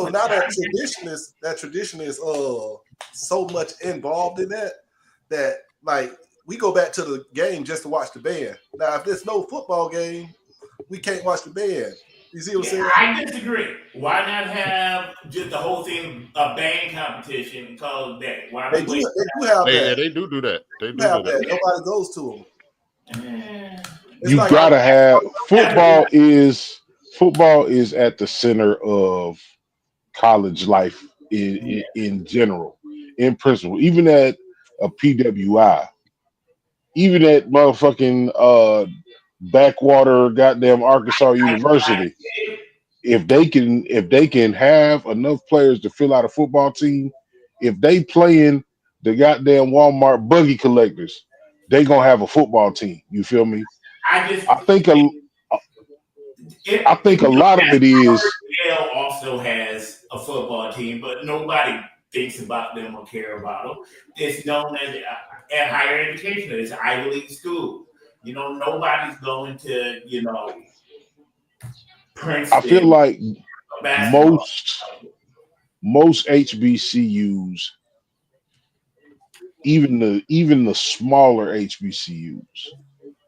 So now that tradition is so much involved in that like we go back to the game just to watch the band. Now, if there's no football game, we can't watch the band. You see what I'm saying? I disagree. Why not have just the whole thing a band competition and call it that? Why They do have that. Yeah, they do that. They do have that. Nobody goes to them. You gotta have football is at the center of college life in general, in principle. Even at a PWI, even at motherfucking backwater goddamn Arkansas University, if they can have enough players to fill out a football team, if they playing the goddamn Walmart buggy collectors, they gonna have a football team. You feel me? I think a lot of it is. Yale also has a football team, but nobody thinks about them or care about them. It's known as at higher education. It's an Ivy League school. Nobody's going to, Princeton. I feel like most HBCUs, even the smaller HBCUs,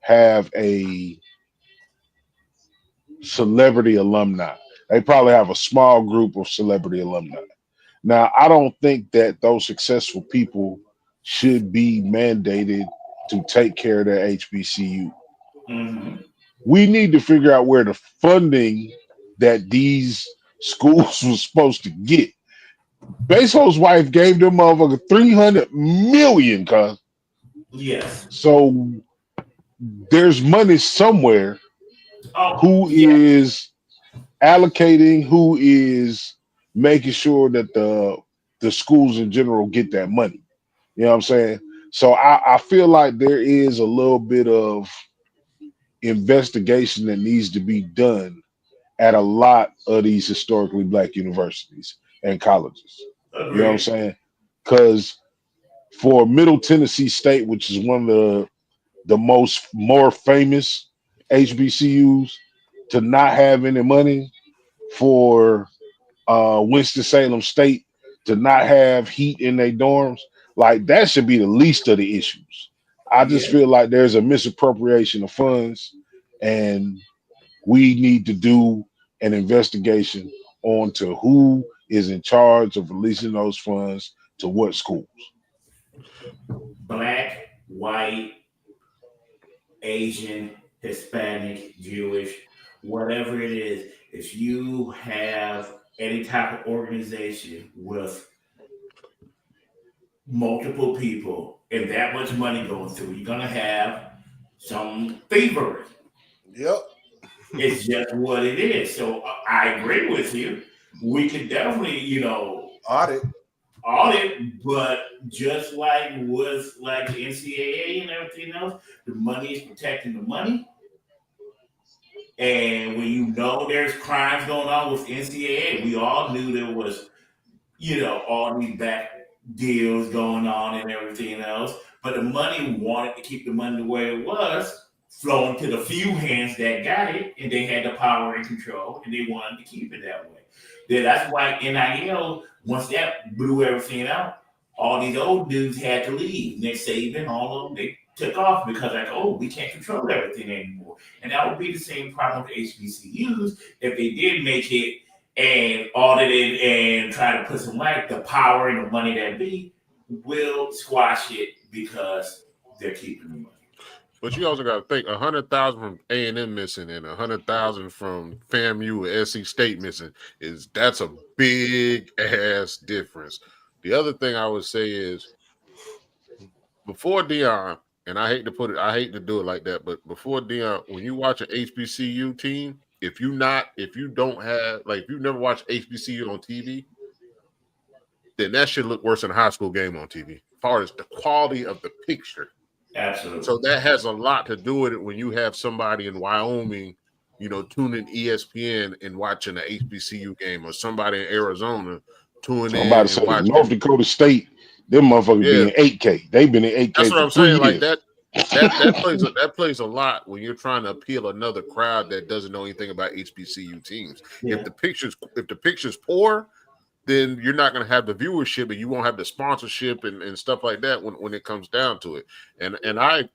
have a celebrity alumni. They probably have a small group of celebrity alumni. Now, I don't think that those successful people should be mandated to take care of their HBCU. Mm-hmm. We need to figure out where the funding that these schools was supposed to get. Bezos' wife gave them motherfucker $300 million, cuz. Yes. So there's money somewhere. Who is allocating? Who is making sure that the schools in general get that money? You know what I'm saying? So I feel like there is a little bit of investigation that needs to be done at a lot of these historically black universities and colleges. Agreed. You know what I'm saying? Because for Middle Tennessee State, which is one of the more famous HBCUs, to not have any money, for Winston-Salem State to not have heat in their dorms, like that should be the least of the issues. I just feel like there's a misappropriation of funds, and we need to do an investigation onto who is in charge of releasing those funds to what schools. Black, white, Asian, Hispanic, Jewish, whatever it is, if you have any type of organization with multiple people and that much money going through, you're going to have some thievery. Yep. It's just what it is. So I agree with you. We could definitely, audit, but just like with like the NCAA and everything else, the money is protecting the money. And when there's crimes going on with NCAA, we all knew there was, all these back deals going on and everything else. But the money wanted to keep the money the way it was, flowing to the few hands that got it, and they had the power and control, and they wanted to keep it that way. That's why NIL, once that blew everything out, all these old dudes had to leave. Nick Saban, all of them, they took off because we can't control everything anymore. And that would be the same problem with HBCUs if they did make it and audit it and try to put some light. The power and the money that be will squash it because they're keeping the money. But you also got to think 100,000 from A&M missing and 100,000 from FAMU or SC State missing that's a big ass difference. The other thing I would say is before Deion, and I hate to do it like that, but before Deion, when you watch an HBCU team, if you've never watched HBCU on TV, then that should look worse than a high school game on TV, as far as the quality of the picture. Absolutely. So that has a lot to do with it when you have somebody in Wyoming, tuning ESPN and watching an HBCU game, or somebody in Arizona tuning in and watching North Dakota State. Them motherfuckers be in 8K. They've been in 8K. That's what I'm saying. Years. Like that plays a lot when you're trying to appeal another crowd that doesn't know anything about HBCU teams. Yeah. If the picture's poor, then you're not going to have the viewership and you won't have the sponsorship and stuff like that when it comes down to it. And Ryan,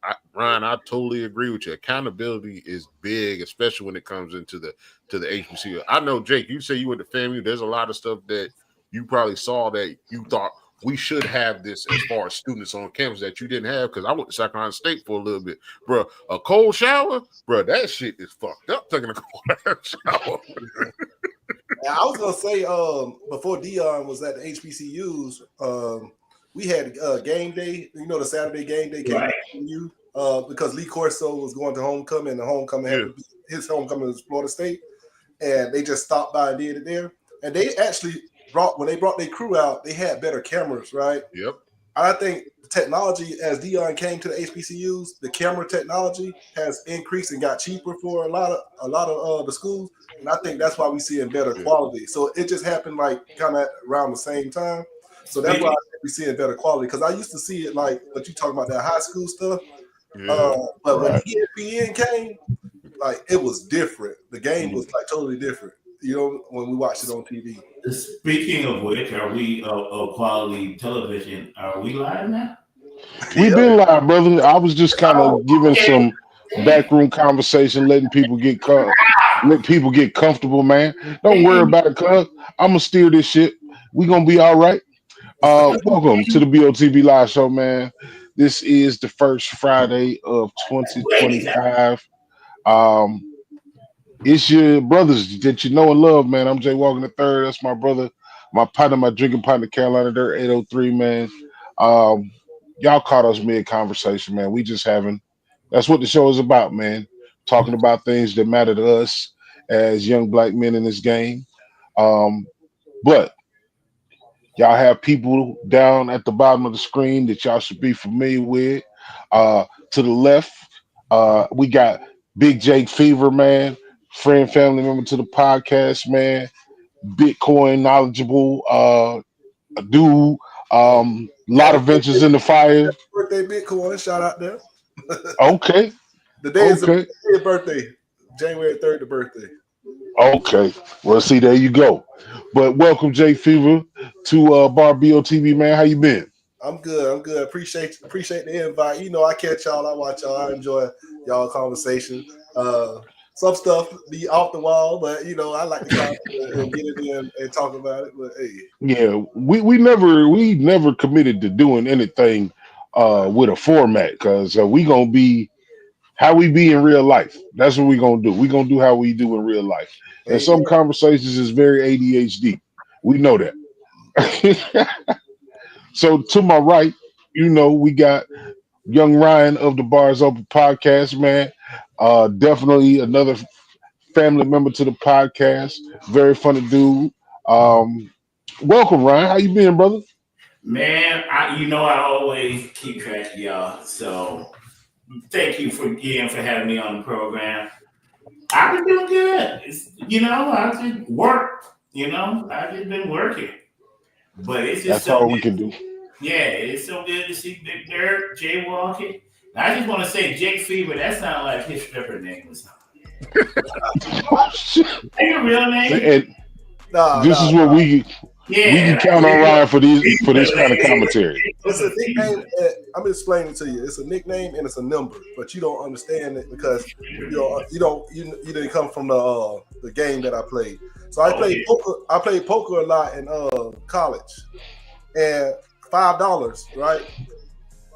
I totally agree with you. Accountability is big, especially when it comes into the HBCU. I know, Jake, you say you went to FAMU. There's a lot of stuff that you probably saw that you thought we should have this as far as students on campus that you didn't have, because I went to South Carolina State for a little bit. Bro, a cold shower, bro, that shit is fucked up taking a cold shower. I was gonna say, before Dion was at the HBCUs, we had game day. You know, the Saturday game day came from you because Lee Corso was going to homecoming, and the homecoming his homecoming was Florida State, and they just stopped by and did it there. And they actually when they brought their crew out, they had better cameras, right? Yep. I think technology, as Dion came to the HBCUs, the camera technology has increased and got cheaper for a lot of the schools, and I think that's why we see better quality. So it just happened like kind of around the same time. So that's why we see better quality, because I used to see it like what you talking about, that high school stuff. But when ESPN came, like it was different. The game was like totally different. You know, when we watched it on TV. Speaking of which, are we of quality television? Are we live now? We've been live, brother. I was just kind of giving some backroom conversation, letting people get comfortable, man. Don't worry about it, cuz I'm gonna steer this shit. We gonna be all right. Welcome to the BOTB Live Show, man. This is the first Friday of 2025. It's your brothers that you know and love, man. I'm Jay Walking the Third. That's my brother, my partner, my drinking partner, Carolina Dirt 803, man. Y'all caught us mid conversation, man. We just having. That's what the show is about, man. Talking about things that matter to us as young black men in this game. But y'all have people down at the bottom of the screen that y'all should be familiar with. To the left, we got Big Jake Fever, man. Friend, family member to the podcast, man. Bitcoin knowledgeable dude. Lot of ventures in the fire. Birthday Bitcoin, shout out there. Okay. The day is his birthday. January 3rd, the birthday. Okay. Well, see, there you go. But welcome, Jake Fever, to BarBOTB, man. How you been? I'm good. Appreciate the invite. You know, I catch y'all, I watch y'all, I enjoy y'all conversation. Some stuff be off the wall, but you know, I like to talk and get it in and talk about it. But hey, yeah, we never committed to doing anything with a format, because we gonna be how we be in real life. That's what we gonna do. We gonna do how we do in real life. And some conversations is very ADHD. We know that. So to my right, you know, we got young Ryan of the Bars Open podcast, man. Definitely another family member to the podcast. Very funny dude. Welcome, Ryan. How you been, brother? Man, I always keep track of y'all. So thank you for having me on the program. I've been doing good. I just work. I've just been working. But it's just that's all we can do. Yeah, it's so good to see Big Dirt, Jay Walking. I just want to say Jake Fever. That sounds like his stripper name or something. Ain't your real name? This is what we can count on Ryan for this kind of commentary. It's a nickname. I'm explaining to you. It's a nickname and it's a number, but you don't understand it because you didn't come from the game that I played. So I played poker. I played poker a lot in college, and $5, right?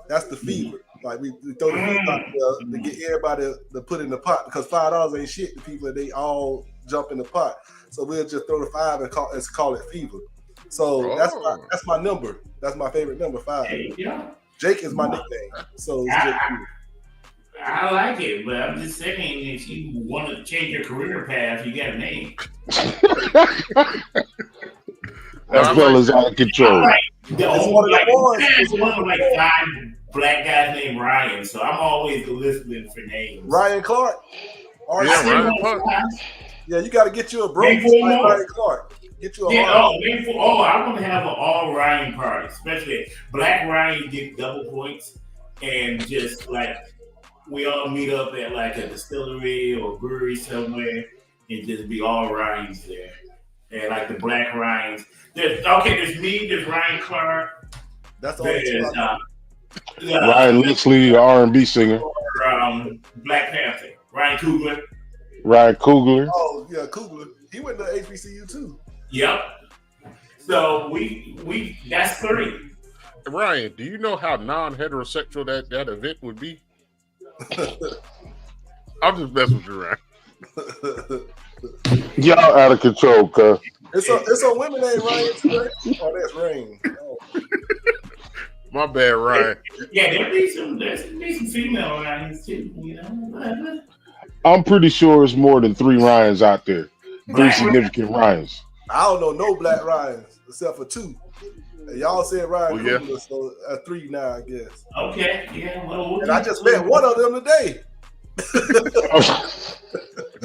That's the fever. Like we throw the fever out there to get everybody to put in the pot, because $5 ain't shit to people. They all jump in the pot. So we'll just throw the 5 and call it fever. So that's my number. That's my favorite number, 5. Jake is my nickname. So it's Jake Fever. I like it, but I'm just saying, if you want to change your career path, you got a name. That fella's out of control. It's one of like 5 black guys named Ryan, so I'm always listening for names. Ryan Clark. Ryan Clark. Yeah, you got to get you a bro like Ryan Clark. Get you a I want to have an all Ryan party, especially Black Ryan get double points, and just like we all meet up at like a distillery or brewery somewhere and just be all Ryans there. and like the Black Ryans. There's me, there's Ryan Clark, That's the only two. Ryan Leslie, the R&B singer. Black Panther, Ryan Coogler. Ryan Coogler. Oh yeah, Coogler. He went to HBCU too. Yep. So we that's 3. Ryan, do you know how non-heterosexual that event would be? I'm just messing with you, Ryan. Y'all out of control, cuz. It's a women named Ryan too. Oh, that's Rain. Oh. My bad, Ryan. Yeah, there'll be some female Ryans too, you know. I'm pretty sure it's more than 3 Ryans out there. 3 significant Ryans. I don't know no Black Ryans except for 2. Y'all said Ryan Coogler, so 3 now, I guess. Okay, yeah. Well, and I just met one of them today.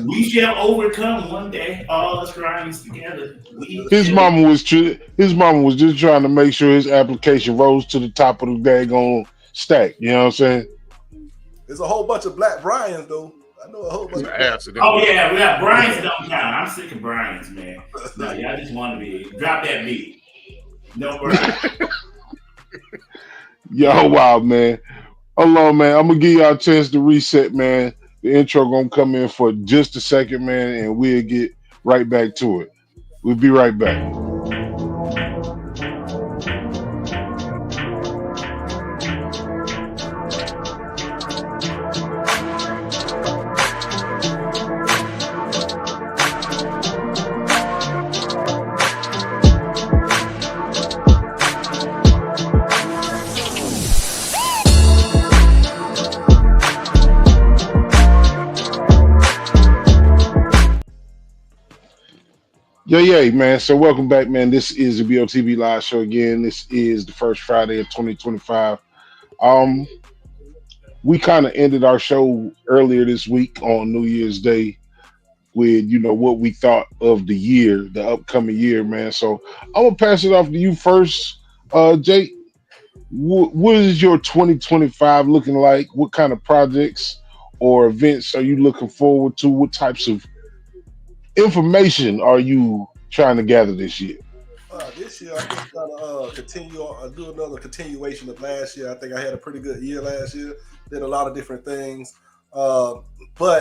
We shall overcome one day, all us Ryans together. His mama was just trying to make sure his application rose to the top of the daggone stack. You know what I'm saying? There's a whole bunch of Black Bryans though. I know a whole bunch. Oh yeah, we got Bryans don't count. I'm sick of Bryans, man. No, y'all just want to be drop that beat. No Bryans. Yo, wow, man. Hold on, man. I'm gonna give y'all a chance to reset, man. The intro gonna come in for just a second, man, and we'll get right back to it. We'll be right back. Yeah, man. So welcome back, man. This is the BOTB Live Show again. This is the first Friday of 2025. We kind of ended our show earlier this week on New Year's Day with, what we thought of the year, the upcoming year, man. So I'm gonna pass it off to you first, Jake. What is your 2025 looking like? What kind of projects or events are you looking forward to? What types of information are you trying to gather this year? This year, I'm just trying to do another continuation of last year. I think I had a pretty good year last year. Did a lot of different things. But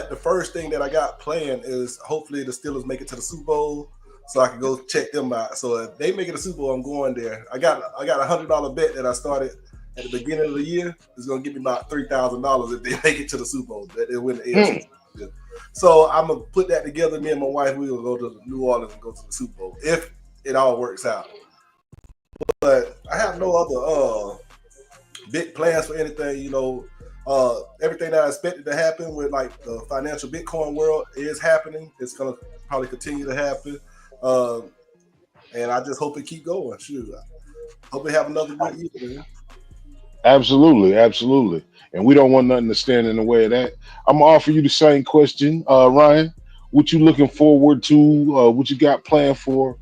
the first thing that I got planned is hopefully the Steelers make it to the Super Bowl so I can go check them out. So if they make it to the Super Bowl, I'm going there. I got a $100 bet that I started at the beginning of the year. It's going to give me about $3,000 if they make it to the Super Bowl, that they win the AFC. So I'm gonna put that together. Me and my wife, we will go to New Orleans and go to the Super Bowl if it all works out. But I have no other big plans for anything. Everything that I expected to happen with like the financial Bitcoin world is happening. It's gonna probably continue to happen, and I just hope it keep going. Shoot, I hope we have another good year, man. Absolutely. And we don't want nothing to stand in the way of that. I'm gonna offer you the same question, Ryan. What you looking forward to? What you got planned for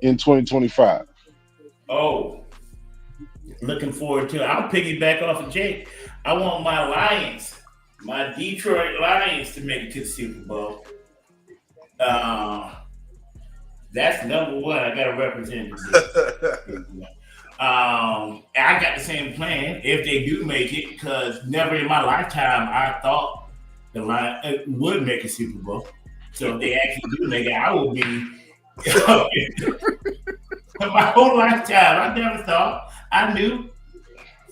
in 2025? Oh, looking forward to. I'll piggyback off of Jake. I want my Lions, my Detroit Lions, to make it to the Super Bowl. That's number one. I got to represent it. I got the same plan if they do make it, because never in my lifetime I thought the Lions would make a Super Bowl. So if they actually do make it, I will be. My whole lifetime, I never thought. I knew.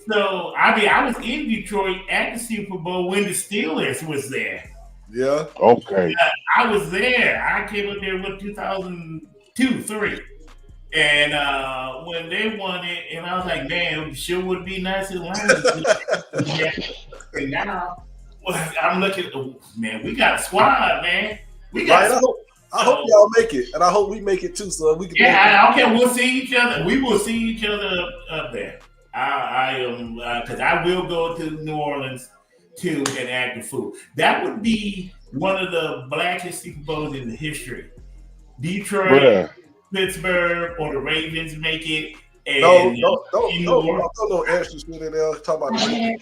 So I was in Detroit at the Super Bowl when the Steelers was there. Yeah. Okay. I was there. I came up there with 2002, 3. And when they won it, and I was like, man, sure would be nice as Lions. Yeah. And now I'm looking, man, we got a squad, man. We got. Right, I hope y'all make it, and I hope we make it too, so we can. Yeah, okay, we'll see each other. We will see each other up there. I am because I will go to New Orleans too and act the fool. That would be one of the blackest Super Bowls in the history. Detroit. Yeah. Pittsburgh or the Ravens make it, And don't no extra shit in there. Talk about okay.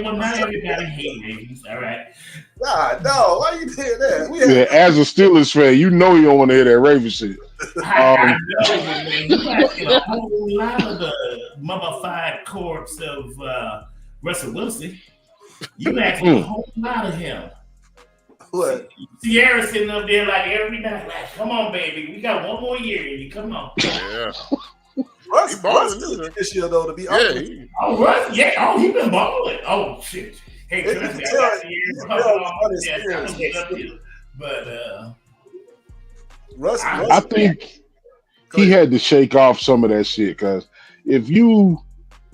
Well, not everybody hate Ravens. All right. Nah, no. Why you did that? As a Steelers fan, you know you don't want to hear that Raven shit. I know, but man, you might get a whole lot of the mummified corpse of Russell Wilson. You might get a whole lot of him. What? Sierra sitting up there like every night, like, come on, baby, we got one more year in you. Come on. Yeah. Russ this year though, to be honest. Russ, he been balling. Oh shit. Hey, trust me, I got Sierra. But Russ, I think he had to shake off some of that shit, because if you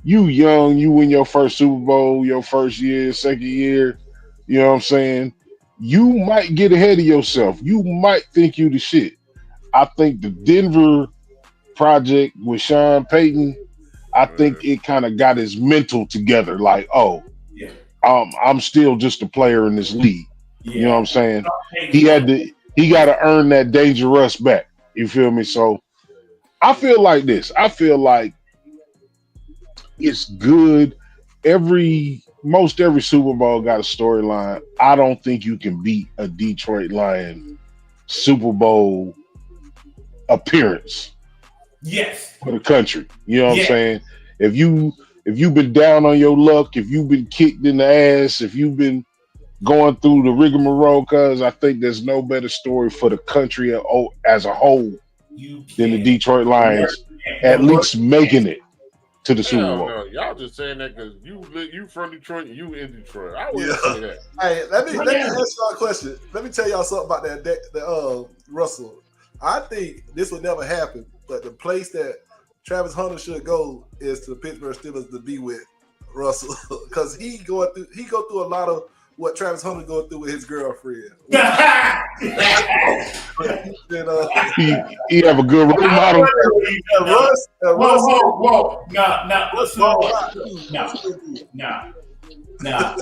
young, you win your first Super Bowl, your first year, second year, you know what I'm saying? You might get ahead of yourself. You might think you the shit. I think the Denver project with Sean Payton, I think it kind of got his mental together. Like, I'm still just a player in this league. You know what I'm saying? He got to earn that Dangerous back. You feel me? So I feel like this. I feel like it's good. Most every Super Bowl got a storyline. I don't think you can beat a Detroit Lion Super Bowl appearance. Yes. For the country. You know what I'm saying? If you've been down on your luck, if you've been kicked in the ass, if you've been going through the rigmarole, cause I think there's no better story for the country as a whole than the Detroit Lions at least making it to the Super Bowl. No, y'all just saying that because you from Detroit and you in Detroit. I wouldn't say that. Hey, let me ask y'all a question. Let me tell y'all something about that Russell. I think this will never happen, but the place that Travis Hunter should go is to the Pittsburgh Steelers to be with Russell, because he go through a lot of what Travis Hunter going through with his girlfriend. He have a good role model. Whoa. No.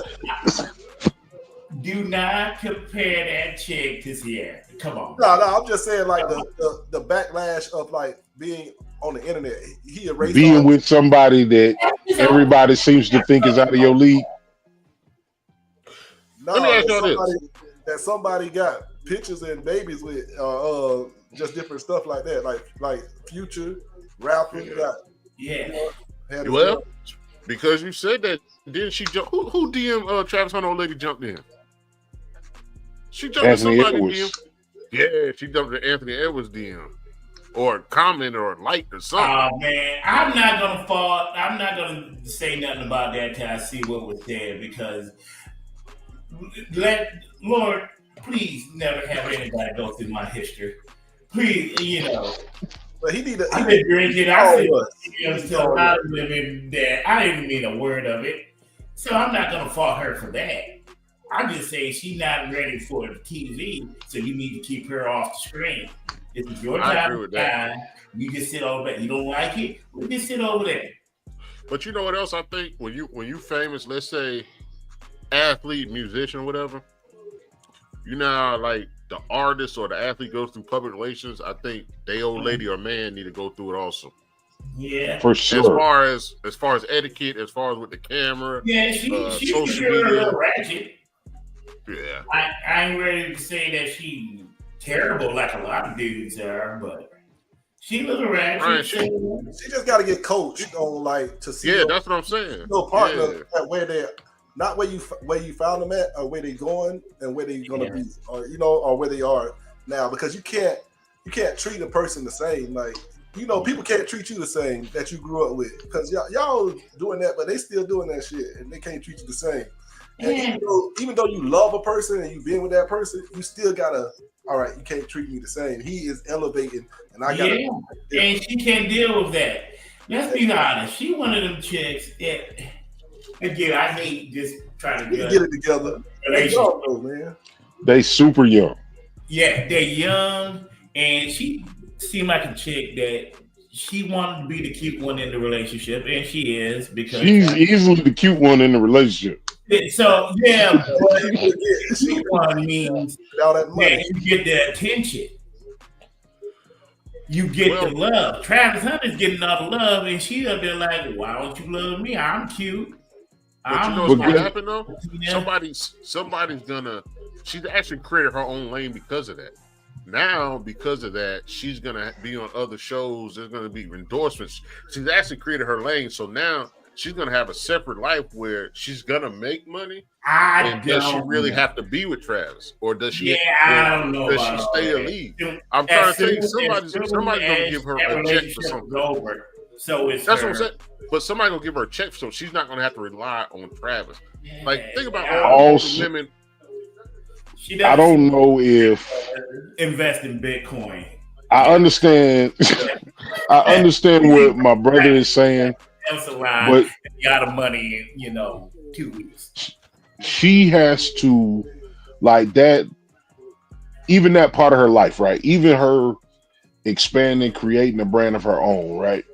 Do not compare that chick to Sierra. Come on. No, I'm just saying, like, the backlash of like being on the internet. He erased being with somebody that everybody seems to think is out of your league. No, let me ask y'all this. That somebody got pictures and babies with just different stuff like that, like Future, rapper. Well, because you said that, didn't she jump? Who DM Travis Hunter old lady jumped in? She jumped in somebody DM. Yeah, she jumped to Anthony Edwards DM. Or comment or like or something. Oh man, I'm not gonna say nothing about that till I see what was said, because Lord, please never have anybody go through my history. Please, But I've been drinking. I said a lot of women that I didn't mean a word of it, so I'm not gonna fault her for that. I'm just saying she's not ready for the TV, so you need to keep her off the screen. This is your job. You just sit over there. You don't like it? We just sit over there. But you know what else I think? When you famous, let's say athlete, musician, whatever, you know, like the artist or the athlete goes through public relations, I think they old lady or man need to go through it also. Yeah, for sure. As far as etiquette, as far as with the camera, she social media, a little ratchet. Yeah, I ain't ready to say that she terrible like a lot of dudes are, but she a little ratchet. Right, she just got to get coached on, like, to see. Yeah, that's what I'm saying. No partner at where they're not where you found them at, or where they going and where they gonna be, or or where they are now, because you can't treat a person the same. Like, people can't treat you the same that you grew up with, because y'all doing that, but they still doing that shit, and they can't treat you the same. And even though you love a person and you've been with that person, you still gotta. All right, you can't treat me the same. He is elevating, and I gotta. Yeah, and she can't deal with that. Let's be honest. She one of them chicks that, again, I hate just trying to get it together. They young though, man. They super young. Yeah, they're young, and she seemed like a chick that she wanted to be the cute one in the relationship, and she is, because she's easily the cute one in the relationship. So yeah, but she one means that you get the attention. you get the love. Travis Hunter's getting all the love, and she up there like, why don't you love me? I'm cute. But you know what's gonna happen though? Somebody's gonna. She's actually created her own lane because of that. Now, because of that, she's gonna be on other shows. There's gonna be endorsements. She's actually created her lane, so now she's gonna have a separate life where she's gonna make money. Does she really have to be with Travis, or does she? Yeah, I don't know. Does she stay or leave? I'm trying to tell you, somebody's gonna give her a check for something. So that's what I'm saying. But somebody gonna give her a check, so she's not gonna have to rely on Travis. Like, think about all the women. I don't know if invest in Bitcoin. I understand. I understand what my brother is saying. But got the money in, 2 weeks. She has to, like that. Even that part of her life, right? Even her expanding, creating a brand of her own, right?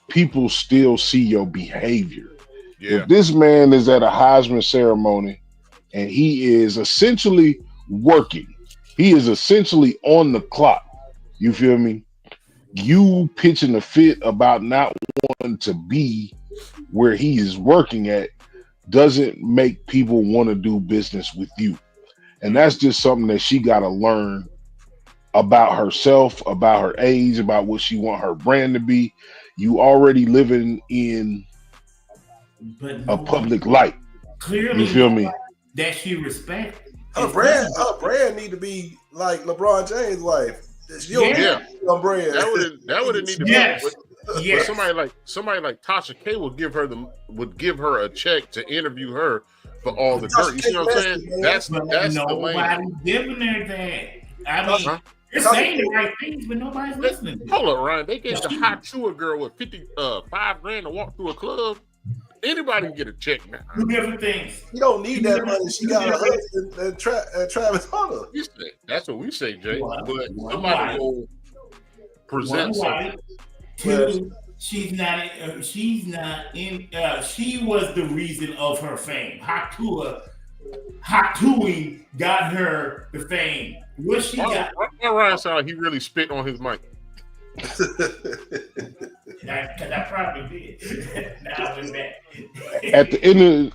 People still see your behavior. Yeah. If this man is at a Heisman ceremony and he is essentially working, he is essentially on the clock. You feel me? You pitching a fit about not wanting to be where he is working at doesn't make people want to do business with you. And that's just something that she got to learn about herself, about her age, about what she want her brand to be. You already living in a public light. Clearly, you feel me? That she respect. Her brand need to be like LeBron James' wife. Yeah. Brand. That would need to be. But somebody like Tasha K would give her a check to interview her for all the dirt. You see what I'm saying? That's the lane. Nobody's giving her that. I mean, you're saying the right things, but nobody's listening. Hold up, Ryan. They gave the hot tour girl with $5,000 to walk through a club. Anybody can get a check now. Two different things. You don't need that money. She got a husband and Travis Hunter. That's what we say, Jay. But somebody will present something. Two, she's not in. She was the reason of her fame. Hot touring got her the fame. What she got? Ryan sound he really spit on his mic. I probably did. Now I'm back. At the end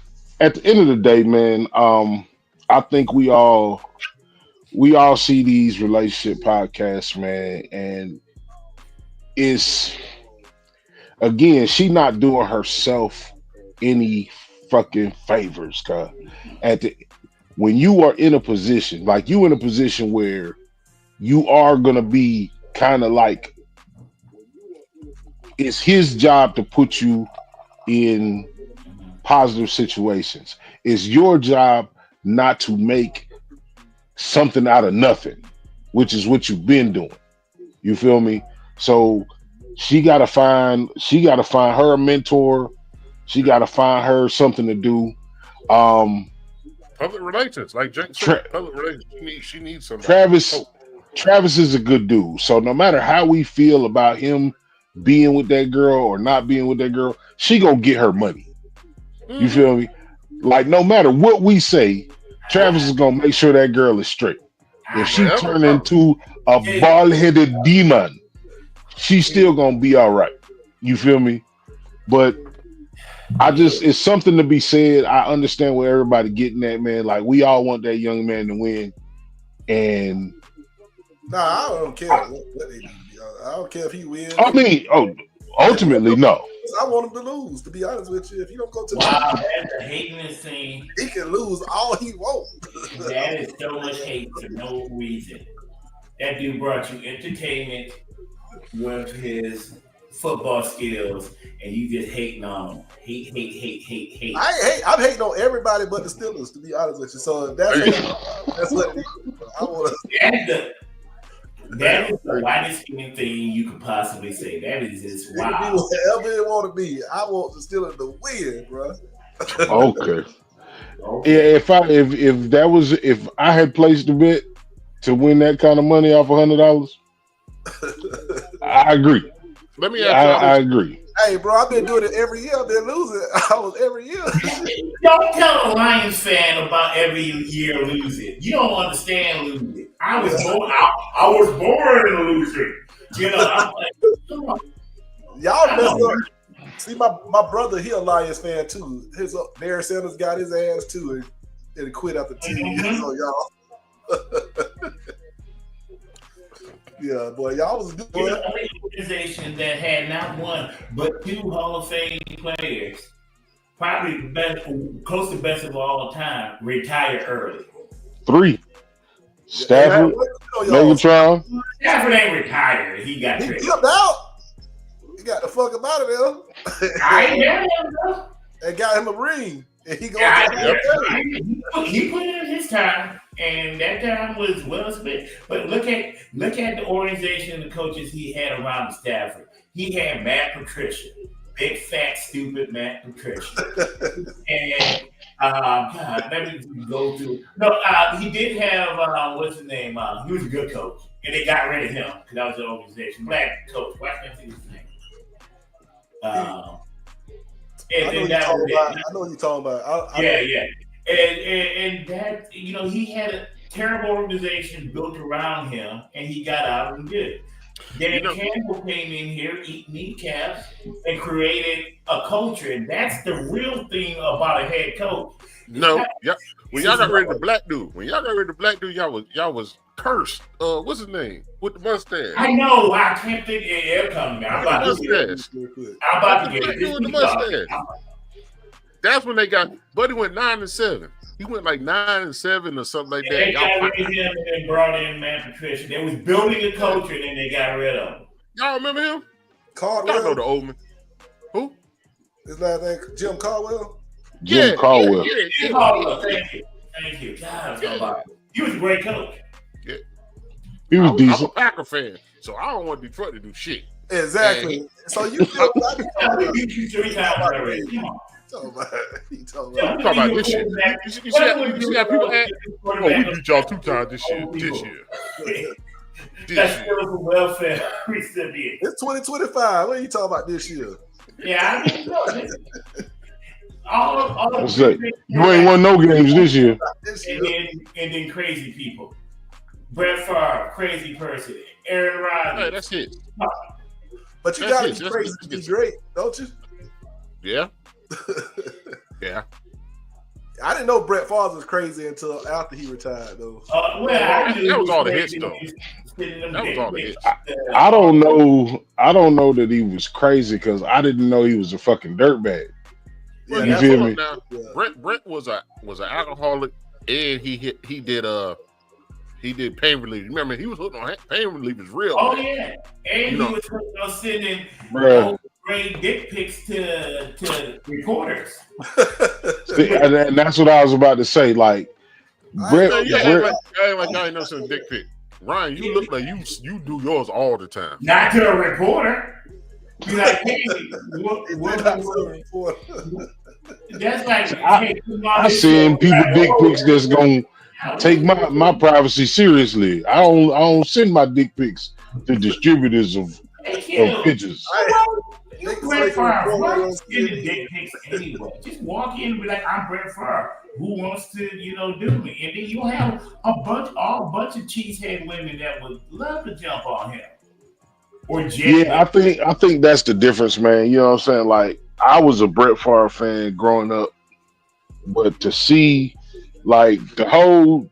of the day, man, I think we all see these relationship podcasts, man, and it's again, she not doing herself any fucking favors, cuz when you are in a position, like you in a position where you are gonna be kind of like, it's his job to put you in positive situations. It's your job not to make something out of nothing, which is what you've been doing. You feel me? So she gotta find her a mentor. She gotta find her something to do. Public relations, like Jake said, public relations. She needs something. Travis is a good dude. So no matter how we feel about him being with that girl or not being with that girl, she gonna get her money. You feel me? Like no matter what we say, Travis is gonna make sure that girl is straight. If she turn into a bald-headed demon, she's still gonna be all right. You feel me? But it's something to be said. I understand where everybody getting at, man. Like we all want that young man to win. And I don't care what they do. I don't care if he wins. I mean, ultimately, no. I want him to lose, to be honest with you. If you don't go to that's a hating scene. He can lose all he wants. That is so much hate for no reason. That dude brought you entertainment with his football skills, and you just hating on him. Hate. I'm hating on everybody but the Steelers, to be honest with you. So that's what I want to. That is the whitest thing you could possibly say. That is just wow. It can be whatever it want to be. I want the Steelers to win, bro. Okay. Yeah, if I had placed a bet to win that kind of money off $100, I agree. Let me ask you. I agree. Hey, bro, I've been doing it every year. I've been losing. I was every year. Don't tell a Lions fan about every year losing. You don't understand losing. I was born a loser. You know, I'm like, come on. Y'all messed up. See, my brother, he a Lions fan too. His Barry Sanders got his ass too and quit after 10 years. So y'all, yeah, boy, y'all was good. You're the only organization that had not one but 2 Hall of Fame players, probably the best, close to best of all time, retire early. 3. Stafford, Megatron. Stafford ain't retired. He got he traded. dipped out. He got the fuck out of there. I ain't mad at him though. And got him a ring. And he he put in his time, and that time was well spent. But look at the organization and the coaches he had around Stafford. He had Matt Patricia, big fat stupid Matt Patricia, and God, let me go through. No, he did have what's his name? He was a good coach, and they got rid of him because that was the organization. Black coach. Why can't I think of his name? I know what you're talking about. Yeah. And that, you know, he had a terrible organization built around him, and he got out and did it. Dan Campbell came in here, eat kneecaps, and created a culture. And that's the real thing about a head coach. No, yeah. When y'all got rid of the black dude, y'all was cursed. What's his name? With the mustache. I know. I can't think it'll come now. I'm about to get it. With the mustache. That's when they got. Buddy went 9-7. He went like 9-7 or something like that. They got rid of him and brought in Matt Patricia. They was building a culture, and then they got rid of him. Y'all remember him? Caldwell. Y'all know the old man. Who? His last name Jim Caldwell. Jim Caldwell. Jim Caldwell. Thank you. God, he was a great coach. Yeah. He was decent. I'm a Packer fan, so I don't want Detroit to do shit. Exactly. And so you feel like you 3 times already. Come on. You talking about this shit. You see how people act? Oh, we beat y'all 2 times this year. That's still a welfare recipient. It's 2025. What are you talking about this year? Yeah, I mean, look, all you ain't won no games this year. And then crazy people. Brett Favre, crazy person. Aaron Rodgers. Hey, that's it. But you gotta be crazy to be great, don't you? Yeah. Yeah. I didn't know Brett Favre was crazy until after he retired, though. That was all the hits, though. That was all the hits. I don't know that he was crazy because I didn't know he was a fucking dirtbag. Well, you feel me? Now, Brett was an alcoholic, and he did pain relief. Remember, he was hooked on pain relief. Is real. Oh man. yeah, and he was hooked on sending great dick pics to reporters. And that's what I was about to say. Like, Brett, I ain't like y'all ain't never seen a dick pic. Ryan, you look like you do yours all the time. Not to a reporter. Be like, hey, that's like, I send people dick pics that's gonna take my privacy seriously. I don't send my dick pics to distributors of pictures. You Brett Favre. Why are you sending dick pics anyway? Just walk in and be like, I'm Brett Favre. Who wants to, do me? And then you'll have a bunch of cheesehead women that would love to jump on him. I think that's the difference, man. You know what I'm saying? Like, I was a Brett Favre fan growing up, but to see like the whole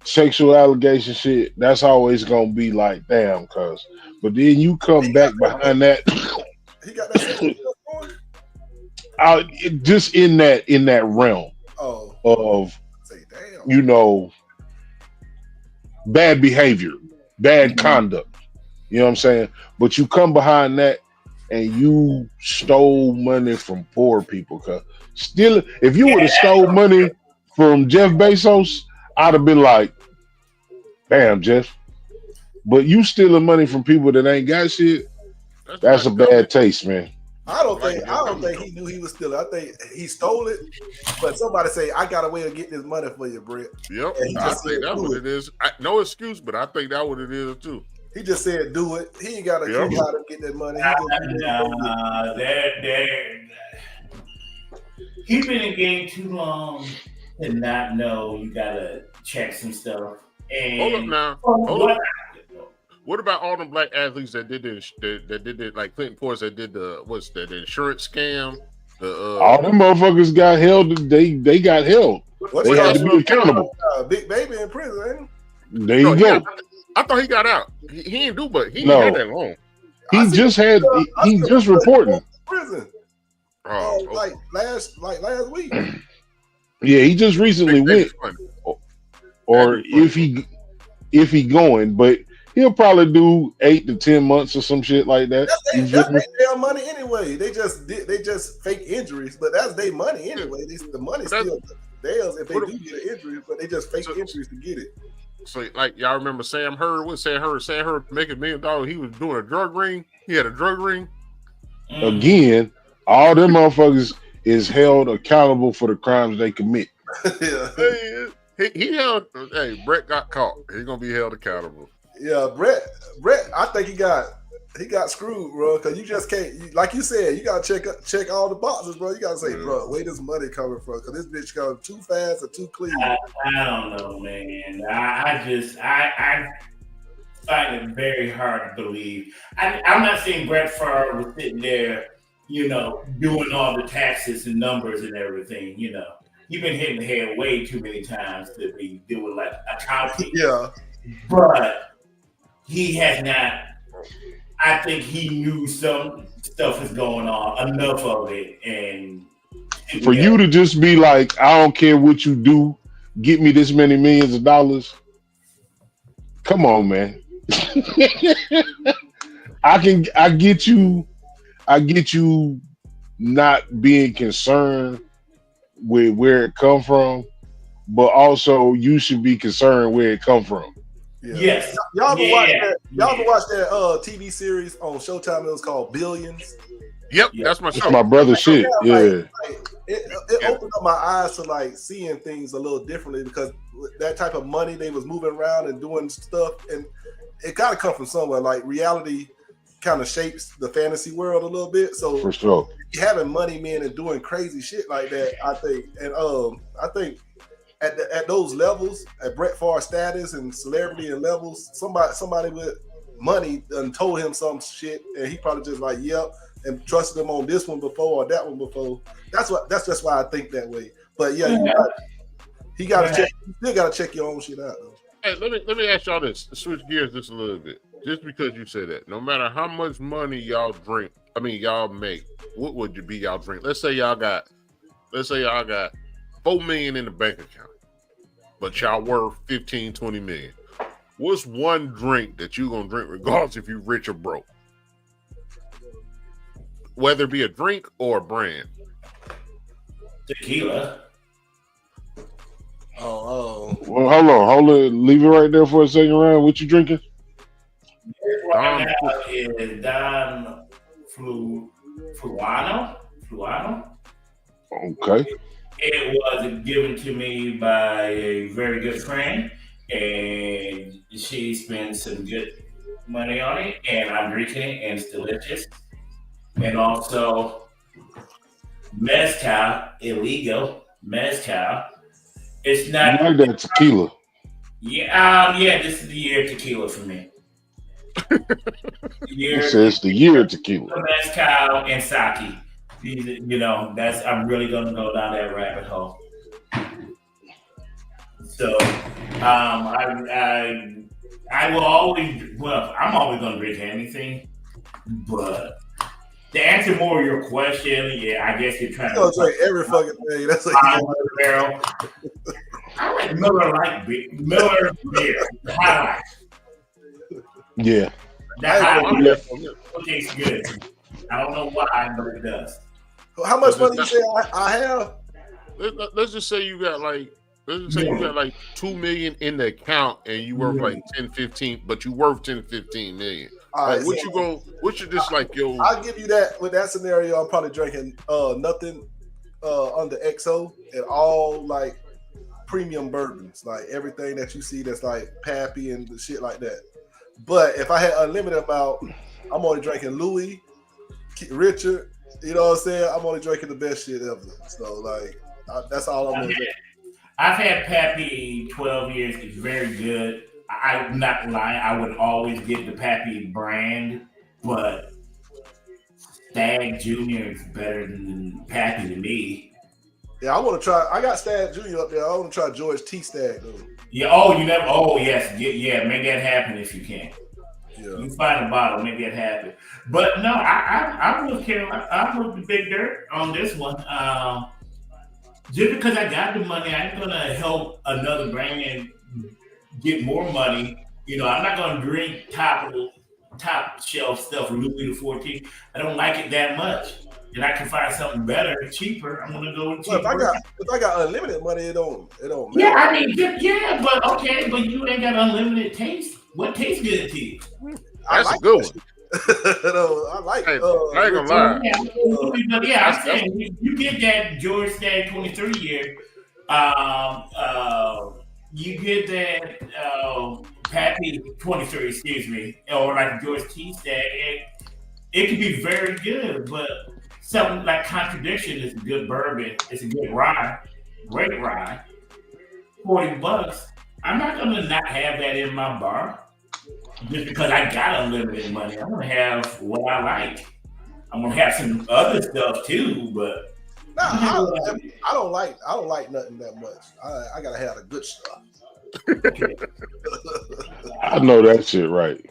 sexual allegation shit, that's always gonna be like, damn, cuz. But then you come back behind that. He got that just in that realm of bad behavior, bad conduct. You know what I'm saying? But you come behind that and you stole money from poor people. Cause still, if you would have stole money from Jeff Bezos, I'd have been like, damn, Jeff. But you stealing money from people that ain't got shit, that's a bad taste, man. I don't think he knew he was stealing. I think he stole it, but somebody say, I got a way of getting this money for you, Brett. Yep. I think that's what it is. No excuse, but I think that's what it is too. He just said do it. He ain't got a clue how to get that money. He's been in the game too long to not know you gotta check some stuff. And hold up now. What about all them black athletes that did like Clinton Portis that did the insurance scam? All them motherfuckers got held. They got held. They had to be accountable. Big Baby in prison, ain't he? There you go. I thought he got out. He didn't do, but he didn't have that long. He just reporting. Prison. Oh, like last week. Yeah, he just recently went. Or if he going, but he'll probably do 8 to 10 months or some shit like that. That's their money anyway. They just fake injuries, but that's their money anyway. The money's still theirs if they do get an injury, but they just fake injuries to get it. So, like, y'all remember Sam Hurd? What Sam Hurd making $1 million? He was doing a drug ring. He had a drug ring. Again, all them motherfuckers is held accountable for the crimes they commit. Yeah. He held. Hey, Brett got caught. He's gonna be held accountable. Yeah, Brett. I think he got screwed, bro. Because you just can't, like you said, you gotta check all the boxes, bro. You gotta say, bro, where this money coming from? Because this bitch coming too fast or too clean. I don't know, man. I find it very hard to believe. I'm not saying Brett Favre was sitting there, doing all the taxes and numbers and everything. He's been hitting the head way too many times to be doing like accounting. Yeah, but he has not. I think he knew some stuff is going on, enough of it, and for you to just be like, I don't care what you do, get me this many millions of dollars. Come on, man. I get you not being concerned with where it come from, but also you should be concerned where it come from. Yeah. Yes. Y'all ever watch that TV series on Showtime? It was called Billions. Yep, that's my show. That's my brother's shit. It opened up my eyes to like seeing things a little differently because that type of money they was moving around and doing stuff, and it gotta come from somewhere. Like reality kind of shapes the fantasy world a little bit. So for sure, having money men and doing crazy shit like that, I think at those levels, at Brett Favre status and celebrity and levels, somebody with money done told him some shit, and he probably just like, yep, and trusted him on this one before or that one before. That's just why I think that way. But yeah, he got to check. You still got to check your own shit out, though. Hey, let me ask y'all this. Switch gears just a little bit. Just because you said that, no matter how much money y'all make, what would you be y'all drink? Let's say y'all got $4 million in the bank account, but y'all worth 15-20 million. What's one drink that you gonna drink regardless if you rich or broke? Whether it be a drink or a brand. Tequila. Oh. Well, hold on. Leave it right there for a second, Ryan. What you drinking? Right now is Don Fluano. Okay. It was given to me by a very good friend, and she spent some good money on it, and I'm drinking it, and it's delicious. And also mezcal, illegal mezcal. It's not. You like that tequila? Yeah, this is the year of tequila for me. It says the year of tequila. Mezcal and sake. I'm really gonna go down that rabbit hole. So, I will always. Well, I'm always gonna drink anything, but to answer more of your question, I guess you're trying to drink every fucking thing. That's like barrel. I like Miller Lite beer. Miller beer. Highlight. Yeah. That highlight tastes good. I don't know why, but it does. How much money you say I have? Let's just say you got like. You got like 2 million in the account and you worth like 10-15, but you worth 10-15 million. Right, what you just like yo? I'll give you that with that scenario. I'm probably drinking nothing under XO and all like premium bourbons, like everything that you see that's like Pappy and the shit like that. But if I had unlimited amount, I'm only drinking Louis, Richard. You know what I'm saying? I'm only drinking the best shit ever. So like that's all I'm gonna do. I've had Pappy 12 years. It's very good. I'm not lying. I would always get the Pappy brand, but Stag Jr. is better than Pappy to me. Yeah, I want to try. I got Stag Jr. up there. I want to try George T. Stag though. Yeah. Oh, you never. Oh, yes. Yeah. Make that happen if you can. Yeah. You find a bottle, make that happen. But no, I'm with Carolina. I'm with the Big Dirt on this one. Just because I got the money, I ain't gonna help another brand get more money. You know, I'm not gonna drink top shelf stuff from Louis the 14. I don't like it that much. And I can find something better, cheaper. I'm gonna go with cheaper. Well, if I got unlimited money, it don't matter. Yeah, I mean, yeah, but okay, but you ain't got unlimited taste. What tastes good to you? That's a good one. I like. Hey, I ain't gonna lie. Yeah, I'm saying you get that George Stagg 23 year. You get that Pappy 23, excuse me, or like George T. Stagg. It can be very good, but something like Contradiction is a good bourbon. It's a good rye, great rye. $40. I'm not gonna not have that in my bar. Just because I got unlimited money, I'm gonna have what I like. I'm gonna have some other stuff too, but I don't like nothing that much. I gotta have the good stuff. I know that shit right.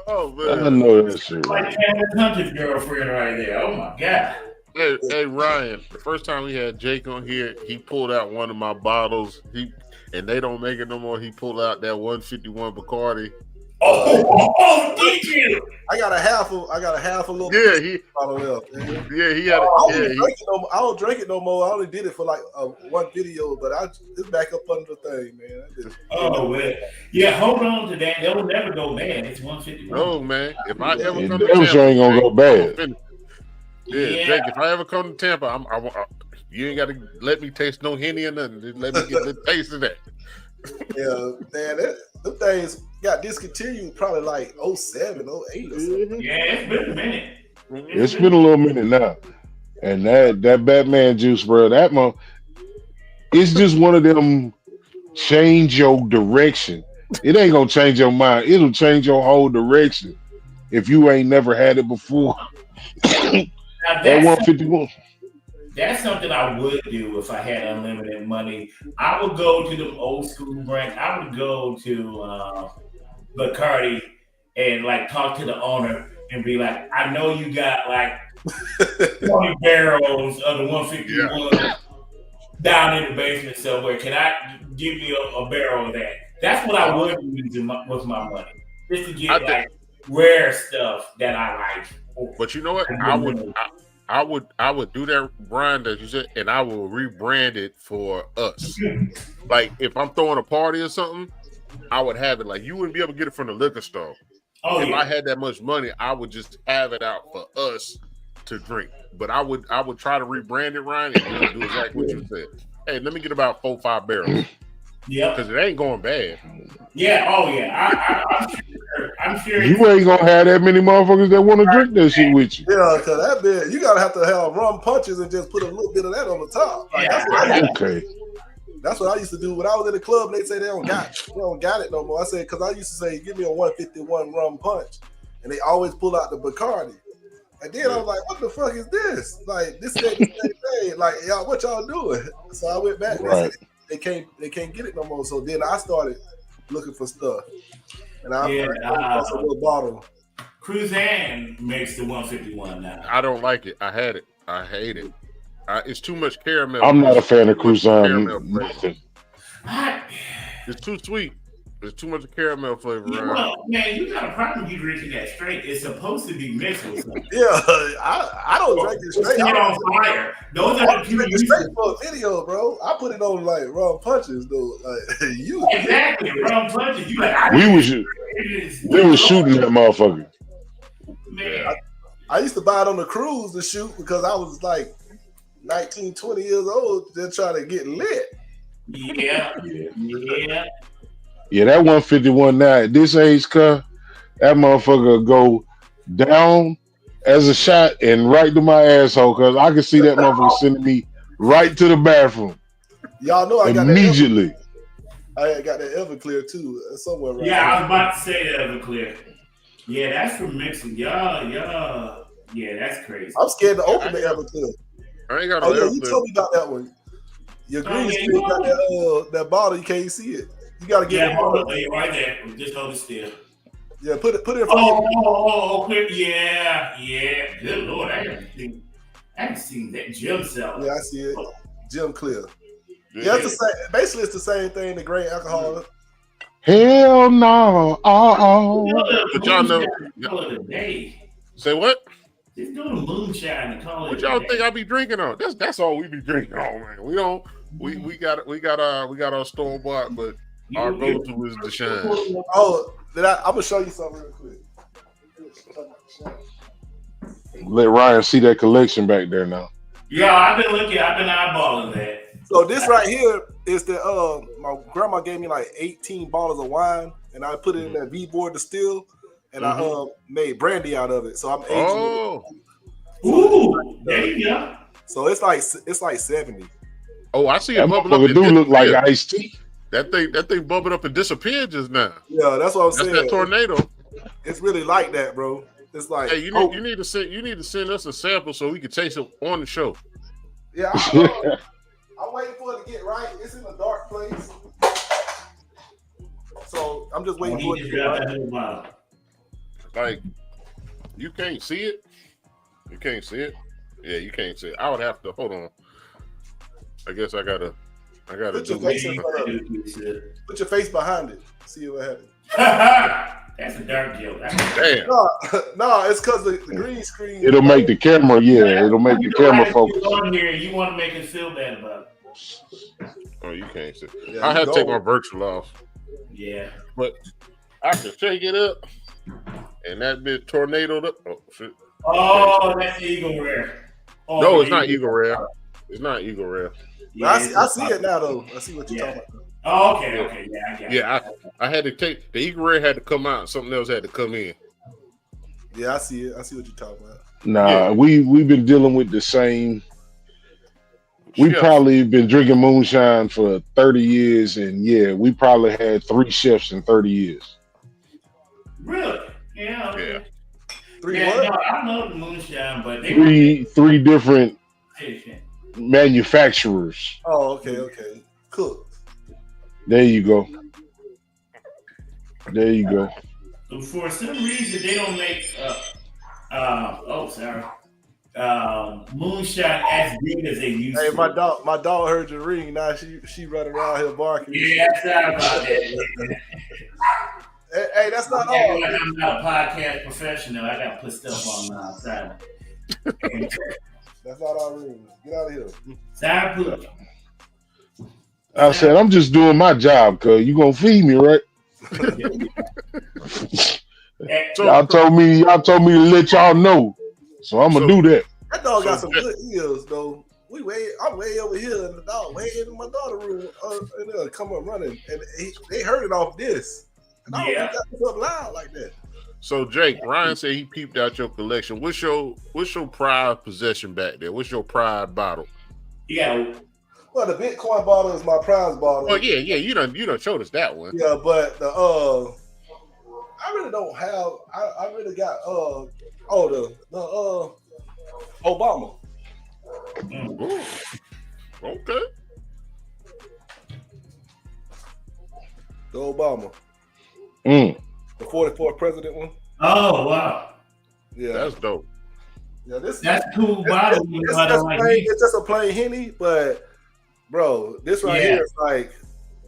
Oh man, I know that shit right. like Hunter's girlfriend right there. Oh my god. Hey Ryan, the first time we had Jake on here, he pulled out one of my bottles. And they don't make it no more. He pulled out that 151 Bacardi. Did you? I got a half a little. Yeah, bottle left. Yeah, he had. I don't drink it no more. I only did it for like one video, but it's back up under the thing, man. Oh man, yeah. Hold on to that. It will never go bad. It's 151. No man, if I ever come to Tampa, Tampa, ain't gonna go bad. Yeah, Jake. If I ever come to Tampa, you ain't got to let me taste no Henny or nothing. Just let me get the taste of that. Yeah, man, them things got discontinued probably like 07, 08 or something. Yeah, it's been a minute. It's been a little minute now. And that Batman juice, bro, it's just one of them change your direction. It ain't gonna change your mind. It'll change your whole direction if you ain't never had it before. Now, That 151. That's something I would do if I had unlimited money. I would go to the old school brand. I would go to Bacardi and like talk to the owner and be like, I know you got like 20 barrels of the 151 down in the basement somewhere. Can I give you a barrel of that? That's what I would use with my money. Just to get like rare stuff that I like. But you know what? I would do that, Brian, that you said, and I will rebrand it for us. Like if I'm throwing a party or something, I would have it. Like you wouldn't be able to get it from the liquor store. If I had that much money, I would just have it out for us to drink. But I would try to rebrand it, Ryan, and do exactly what you said. Hey, let me get about 4-5 barrels. Yeah, because it ain't going bad. Yeah. Oh yeah. I'm sure. You ain't gonna have that many motherfuckers that want to drink that shit with you. Yeah, because that bit, you gotta have to have rum punches and just put a little bit of that on the top. Like, that's what I used to do when I was in the club. They say they don't got it no more. I said because I used to say, give me a 151 rum punch, and they always pull out the Bacardi. And then I was like, what the fuck is this? Like this ain't the same thing. Like y'all, what y'all doing? So I went back. Right. They can't get it no more. So then I started looking for stuff, and I bought a little bottle. Cruzan makes the 151 now. I don't like it. I had it. I hate it. It's too much caramel. I'm not a fan of Cruzan. It's too sweet. There's too much caramel flavor. Well, man, you got a problem you drinking that straight. It's supposed to be mixed with something. Yeah, I don't drink it straight. I on fire. Those are the two you straight for a video, bro. I put it on like rum punches, though. Like you exactly rum punches. You like we was shooting that motherfucker. Man, I used to buy it on the cruise to shoot because I was like 19, 20 years old, just trying to get lit. Yeah. Yeah, that 151 now at this age, that motherfucker go down as a shot and right to my asshole, cause I can see that motherfucker sending me right to the bathroom. Y'all know I got immediately. I got that Everclear too somewhere right Yeah, here. I was about to say that Everclear. Yeah, that's from Mexico. Y'all. Yeah, that's crazy. I'm scared to open the Everclear. I ain't got Oh no yeah, you told me about that one. Your green screen got that bottle. You can't see it. You got to get it. Hold it right there. Just hold it still. Yeah, put it in front of you. Clear. Yeah. Good Lord, I haven't seen that gym cell. Yeah, I see it. Gym clear. Yeah, it's the same. Basically, it's the same thing. The grain alcohol. Hell no. But y'all know. Call it a day. Say what? Just do the moonshine and call it. What y'all think I be drinking on? That's all we be drinking on, man. We don't. We got our store bought, but our go-to is the shine. Oh, I'm gonna show you something real quick. Let Ryan see that collection back there now. Yeah, I've been eyeballing that. So this right here is the my grandma gave me like 18 bottles of wine, and I put it in that V-board distill, and I made brandy out of it. So I'm aging it. Ooh, there you go. So it's like 70. Oh, I see it That bubbling up. motherfucker do look like iced tea. That thing bubbled up and disappeared just now. Yeah, that's what I'm saying. That's that tornado. It's really like that, bro. It's like, hey, you need to send us a sample so we can taste it on the show. Yeah, I'm waiting for it to get right. It's in a dark place, so I'm just waiting for it to get right. Like, you can't see it. You can't see it. Yeah, you can't see it. I would have to hold on. I guess I gotta put your face in front of it. Put your face behind it. See what happens. That's a dark joke. Damn. No, it's because the green screen. It'll make the camera, it'll make the camera focus. On here, you want to make it feel bad about it. Oh, you can't see. Yeah, I had to take my virtual off. Yeah. But I can shake it up, and that bitch tornadoed up. Oh shit. Oh, that's Eagle Rare. Oh, no, it's not Eagle Rare. It's not Eagle Rare. Yeah, I see it now though. I see what you're talking about. Oh, okay. Yeah, I got it. Yeah, I had to take the Eagle Rare had to come out. Something else had to come in. Yeah, I see it. I see what you're talking about. Nah, we've been dealing with the same. We probably been drinking moonshine for 30 years, and we probably had 3 chefs in 30 years. Really? Yeah. Okay. Yeah. Three what? No, I know the moonshine, but they three different manufacturers. Oh, okay. Cool. There you go. For some reason, they don't make moonshine as good as they used to. Hey, my dog heard your ring. Now she running around here barking. Yeah, sorry about that. Hey, that's not all. I'm not a podcast professional. I got to put stuff on outside. That's not our ring. Get out of here. Sorry, Pooch. I said, I'm just doing my job, cuz you gonna feed me, right? Y'all told me to let y'all know. So I'm gonna do that. That dog got some good ears though. I'm way over here and the dog way in my daughter's room and they'll come up running and they heard it off this. And I don't think that's up loud like that. So Jake, Ryan said he peeped out your collection. What's your pride possession back there? What's your pride bottle? Yeah. Well, the Bitcoin bottle is my prize bottle. Oh yeah, you done showed us that one. Yeah, but the I really don't have. I really got the Obama. Ooh. Okay. The Obama. The 44th president one. Oh wow. Yeah, that's dope. Yeah, that's cool bottle. It's just a plain Henny, but bro, this right here is like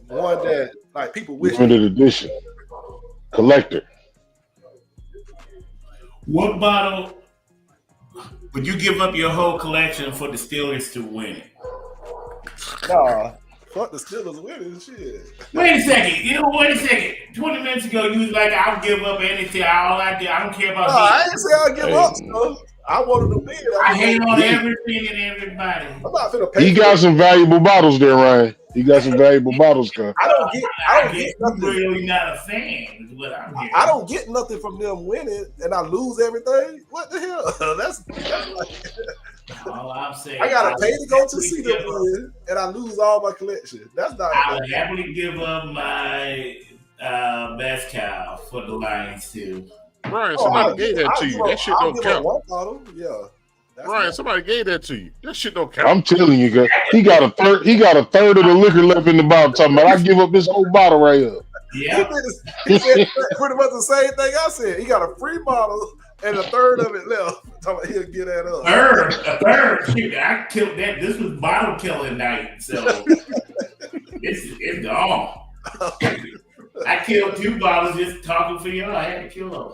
one that like people wish. Limited edition. Collector. What bottle would you give up your whole collection for the Steelers to win? Nah, fuck the Steelers winning shit. Wait a second. 20 minutes ago, you was like, I'll give up anything. I don't care about. I didn't say I'll give up, so I wanted to win. I hate on everything and everybody. I'm not finna pay. He got some valuable bottles there, Ryan. He got some valuable bottles, cuz. I don't get nothing. Really not a fan. Is what I'm hearing. I don't get nothing from them winning, and I lose everything. What the hell? That's like All I'm saying, I gotta pay to go to see them win, and I lose all my collection. That's not. I would happily give up my best cow for the Lions too. Ryan, somebody gave that to you. That shit don't count. One bottle, yeah. Ryan, somebody gave that to you. That shit don't count. I'm telling you, guys, he got a third of the liquor left in the bottle. Talking about, I give up this whole bottle right here. Yeah, he said pretty much the same thing I said. He got a free bottle and a third of it left. Talking about he'll get that up. A third. Shoot, I killed that. This was bottle killing night, so it's gone. I killed 2 bottles just talking for y'all. I had to kill them.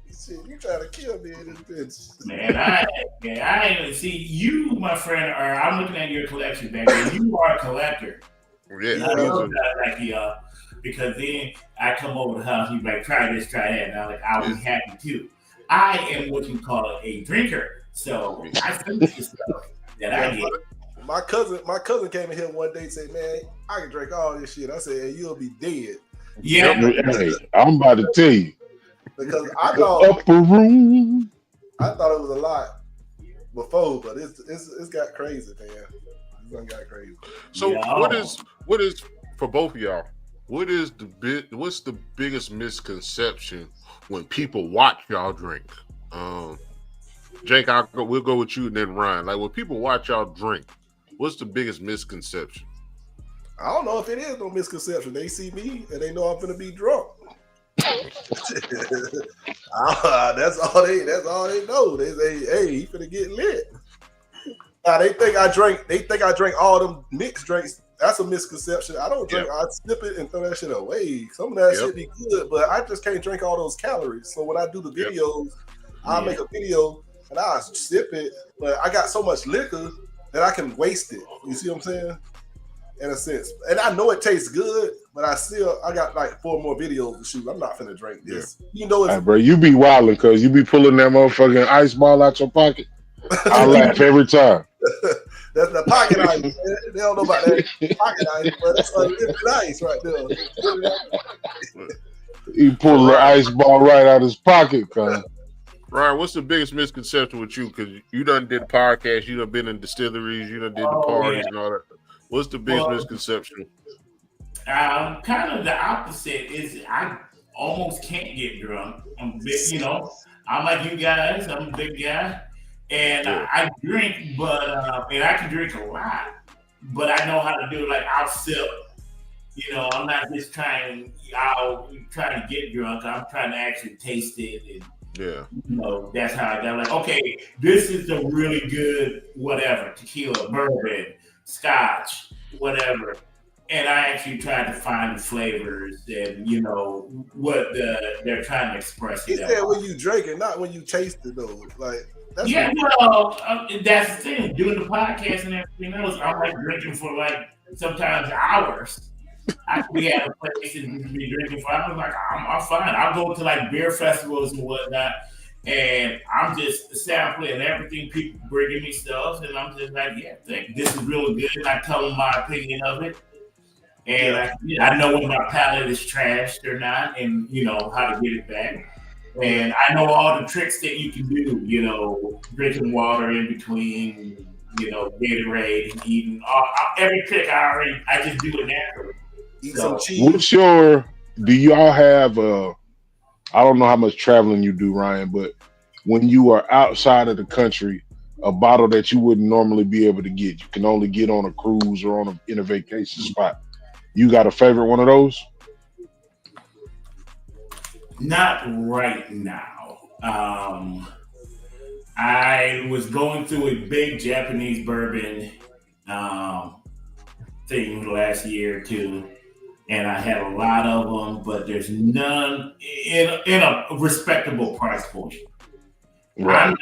Shit, you trying to kill me in this bitch. Man, I ain't see you, my friend. I'm looking at your collection, baby. You are a collector. Yeah, I love that, like y'all, because then I come over to the house. He's like, try this, try that, and I'm like, I'll be happy too. I am what you call a drinker, so I finish the stuff that I get. My cousin came in here one day and said, "Man, I can drink all this shit." I said, "Hey, you'll be dead." Yeah, hey, I'm about to tell you. Because I thought it was a lot before, but it's got crazy, man. It's done got crazy. So what is for both of y'all? What's the biggest misconception when people watch y'all drink? Jake, we'll go with you and then Ryan. Like when people watch y'all drink, what's the biggest misconception? I don't know if it is no misconception. They see me and they know I'm gonna be drunk. That's all they know. They say, "Hey, he finna get lit." Now they think I drink all them mixed drinks. That's a misconception. I don't drink. I sip it and throw that shit away. Some of that shit be good, but I just can't drink all those calories. So when I do the videos, I make a video and I sip it, but I got so much liquor that I can waste it. You see what I'm saying? In a sense, and I know it tastes good, but I got like 4 more videos to shoot. I'm not finna drink this. You know, it's bro, you be wilding because you be pulling that motherfucking ice ball out your pocket. I laugh every time. That's the pocket ice. Man. They don't know about that pocket ice, but that's unlimited ice right there. He pulled the ice ball right out his pocket, cuz. Ryan, what's the biggest misconception with you? Because you done did podcasts, you done been in distilleries, you done did the parties and all that. What's the biggest misconception? Kind of the opposite is I almost can't get drunk. I'm like you guys. I'm a big guy, and I drink, but and I can drink a lot, but I know how to do it. Like I'll sip. I'm not just I'll try to get drunk. I'm trying to actually taste it, and that's how I got. Like, okay, this is a really good whatever tequila, bourbon, Scotch, whatever, and I actually tried to find the flavors and what they're trying to express. He said when you drink it, not when you taste it, though. Like that's that's the thing. Doing the podcast and everything else, I'm like drinking for like sometimes hours. I could be at a place and be drinking for. I'm like, I'm fine. I'll go to like beer festivals and whatnot. And I'm just sampling everything, people bringing me stuff, and I'm just like, I think this is really good. And I tell them my opinion of it, and I know when my palate is trashed or not, and how to get it back. And I know all the tricks that you can do. Drinking water in between, Gatorade, and eating every trick. I just do it naturally. Eat some cheese. Do y'all have I don't know how much traveling you do, Ryan, but when you are outside of the country, a bottle that you wouldn't normally be able to get, you can only get on a cruise or in a vacation spot. You got a favorite one of those? Not right now. I was going through a big Japanese bourbon thing last year or two. And I had a lot of them, but there's none in a respectable price point. Right.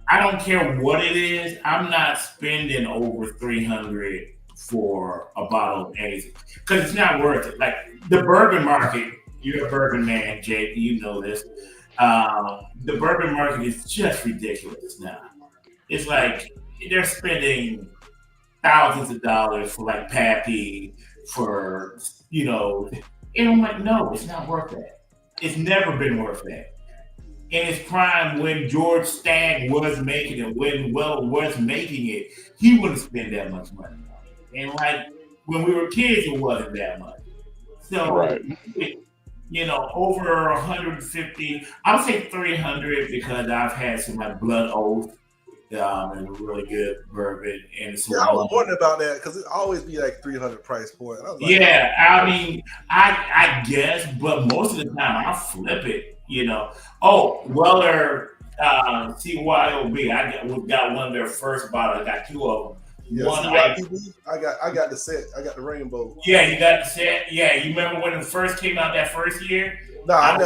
I don't care what it is. I'm not spending over $300 for a bottle of anything because it's not worth it. Like the bourbon market, you're a bourbon man, Jake. You know this. The bourbon market is just ridiculous now. It's like they're spending thousands of dollars for like Pappy, for and I'm like, no, it's not worth that. It's never been worth that. in his prime when George Stagg was making it, when Well was making it, he wouldn't spend that much money on it. And like when we were kids, it wasn't that much. So, Right. over 150, I would say 300 because I've had some like Blood Oath and a really good bourbon and some. Yeah, I was wondering about that because it always be like 300 price point. I was like, Yeah, I mean, I guess, but most of the time I flip it. Oh, Weller CYOB. I got one of their first bottles. I got two of them. yeah, One, I got the set. I got the rainbow. Yeah, you got the set. Yeah, you remember when it first came out that first year? No, I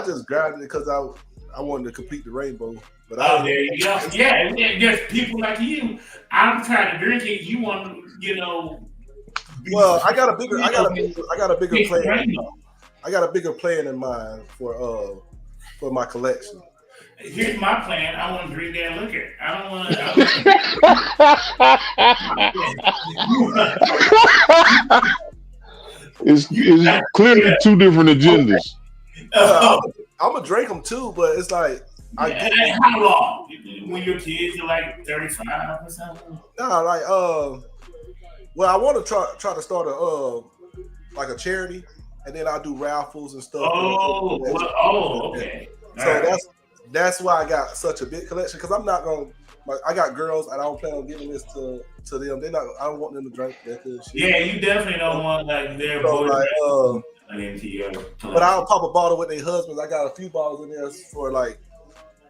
just grabbed it because I wanted to complete the rainbow. But there you go. Yeah, there's people like you. I'm trying to drink it. You want Well, I got a bigger plan. I got a bigger plan in mind for my collection. Here's my plan. I want to drink that liquor. I don't want to. It's clearly two different agendas. I'm gonna drink them too, but it's like how long? When your kids are like 35 or something? No, like well, I want to try to start like a charity, and then I'll do raffles and stuff. Okay. So that's why I got such a big collection because I'm not gonna. Like, I got girls, and I don't plan on giving this to them. They're not. I don't want them to drink that good shit. Yeah, you definitely don't want like their but I'll pop a bottle with their husbands. I got a few bottles in there for like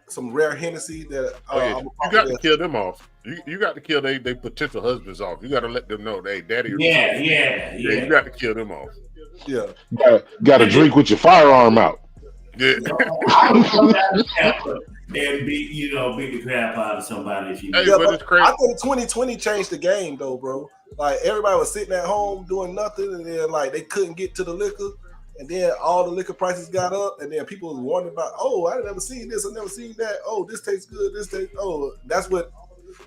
some rare Hennessy that you got to kill them off. You got to kill they potential husbands off. You got to let them know, hey, daddy. Yeah. You got to kill them off. Yeah, got to drink with your firearm out. Yeah. And beat the crap out of somebody if you. Hey, but it's crazy. I think 2020 changed the game though, bro. Like everybody was sitting at home doing nothing, and then like they couldn't get to the liquor, and then all the liquor prices got up, and then people was wondering about, oh, I never seen this, I never seen that. Oh, this tastes good. That's what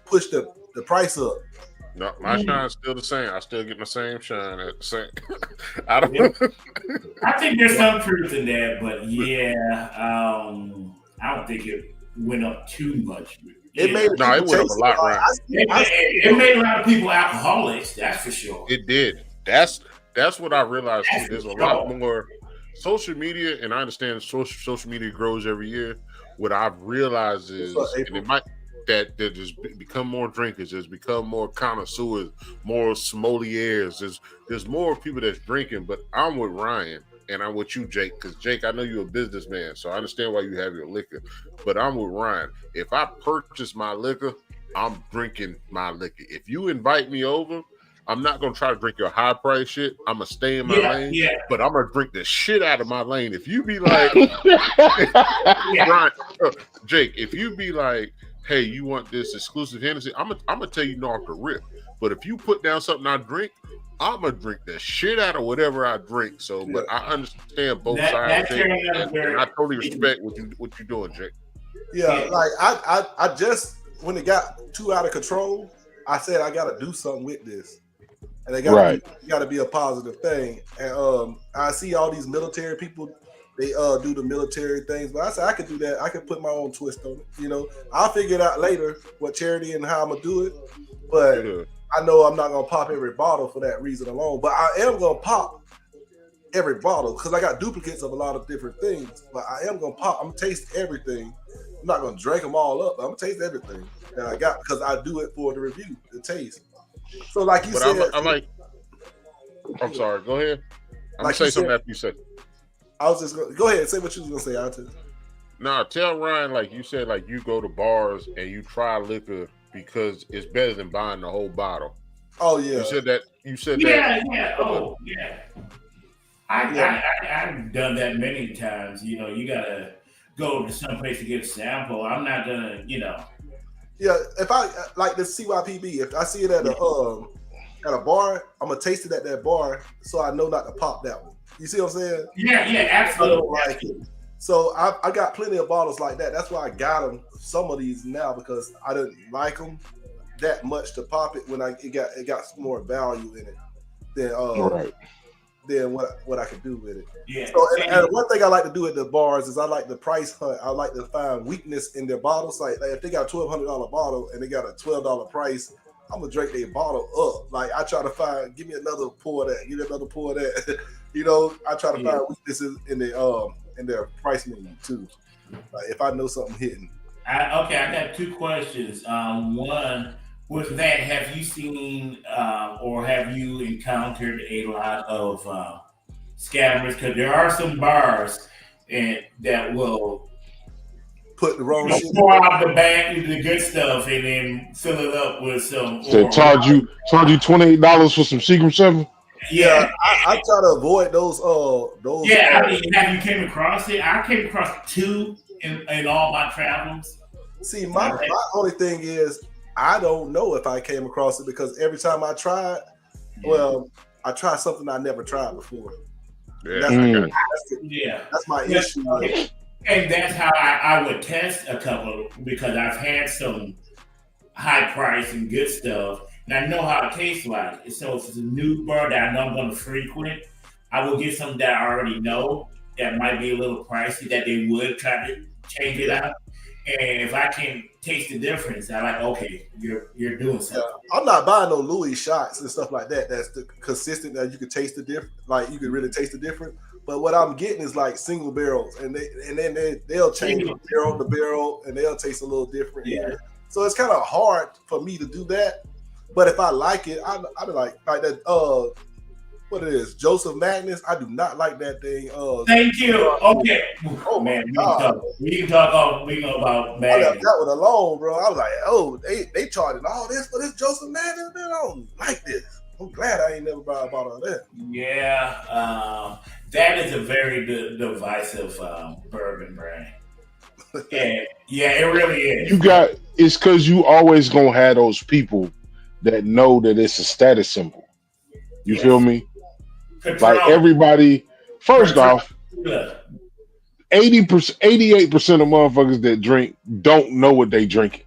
pushed the price up. No, my shine's still the same. I still get my same shine at the same. I don't. I think there's some truth in that, but I don't think it went up too much. It went up a lot, Ryan. It made a lot of people alcoholics. That's for sure. It did. That's what I realized. There's a lot more social media, and I understand social media grows every year. What I've realized is, and it might that there's become more drinkers, there's become more connoisseurs, more sommeliers. There's more people that's drinking. But I'm with Ryan. And I'm with you, Jake, because Jake, I know you're a businessman, so I understand why you have your liquor. But I'm with Ryan. If I purchase my liquor, I'm drinking my liquor. If you invite me over, I'm not gonna try to drink your high price shit. I'm gonna stay in my lane, but I'm gonna drink the shit out of my lane. If you be like, Ryan, Jake, if you be like, hey, you want this exclusive Hennessy, I'm gonna tell you no off the rip. But if you put down something I drink, I'm gonna drink the shit out of whatever I drink. So, but I understand both sides, and I totally respect what you're doing, Jake. Yeah, like I just when it got too out of control, I said I got to do something with this, and it got to be a positive thing. And I see all these military people, they do the military things, but I said I could do that. I could put my own twist on it. I'll figure it out later what charity and how I'm gonna do it, but. I know I'm not gonna pop every bottle for that reason alone, but I am gonna pop every bottle because I got duplicates of a lot of different things. But I am gonna pop. I'm gonna taste everything. I'm not gonna drink them all up. But I'm gonna taste everything that I got because I do it for the review, the taste. So, like you said, I'm sorry. Go ahead. I'm gonna say something after you said. I was just gonna go ahead and say what you was gonna say. I'll tell you. Nah, tell Ryan like you said, like you go to bars and you try liquor. Because it's better than buying the whole bottle. Oh yeah. You said that. Yeah. Oh yeah. I've done that many times. You gotta go to some place to get a sample. I'm not gonna, Yeah, if I like the CYPB, if I see it at a bar, I'm gonna taste it at that bar, so I know not to pop that one. You see what I'm saying? Yeah, absolutely. I don't like it. So I got plenty of bottles like that. That's why I got them. Some of these now because I didn't like them that much to pop it when it got more value in it than what I can do with it. Yeah. So, and one thing I like to do at the bars is I like the price hunt. I like to find weakness in their bottles. Like if they got a $1,200 bottle and they got a $12 price, I'm gonna drink their bottle up. Like I try to find, give me another pour of that, give me another pour of that. You know, I try to find weaknesses in their price menu too. Like if I know something hidden. I got two questions. One, with that, have you seen or have you encountered a lot of scammers? Because there are some bars that will put the wrong shit. Pour out the bag, the good stuff, and then fill it up with some. So charge you $28 for some Secret 7. Yeah, I try to avoid those. Yeah, I mean, have you came across it? I came across 2 in all my travels. See, my only thing is I don't know if I came across it because every time I tried, I tried something I never tried before. That's my issue. And that's how I would test a couple because I've had some high price and good stuff, and I know how it tastes like. So if it's a new bar that I know I'm going to frequent, I will get something that I already know that might be a little pricey that they would try to change it out. And if I can taste the difference, I'm like, okay, you're doing something. I'm not buying no Louis shots and stuff like that. That's the consistent that you can taste the difference. Like you can really taste the difference. But what I'm getting is like single barrels, and then they'll change the barrel, and they'll taste a little different. Yeah. So it's kind of hard for me to do that. But if I like it, I'll be like that. What it is, Joseph Magnus. I do not like that thing. Thank you. Okay. Oh man, we can talk about Magnus. I left that one alone, bro. I was like, oh, they charging all this for this Joseph Magnus. Man, I don't like this. I'm glad I ain't never bought a bottle of that. Yeah, that is a very divisive bourbon brand. Yeah, it really is. It's because you always gonna have those people that know that it's a status symbol. You feel me? Patron. Like everybody, first off, 88% of motherfuckers that drink don't know what they drinking.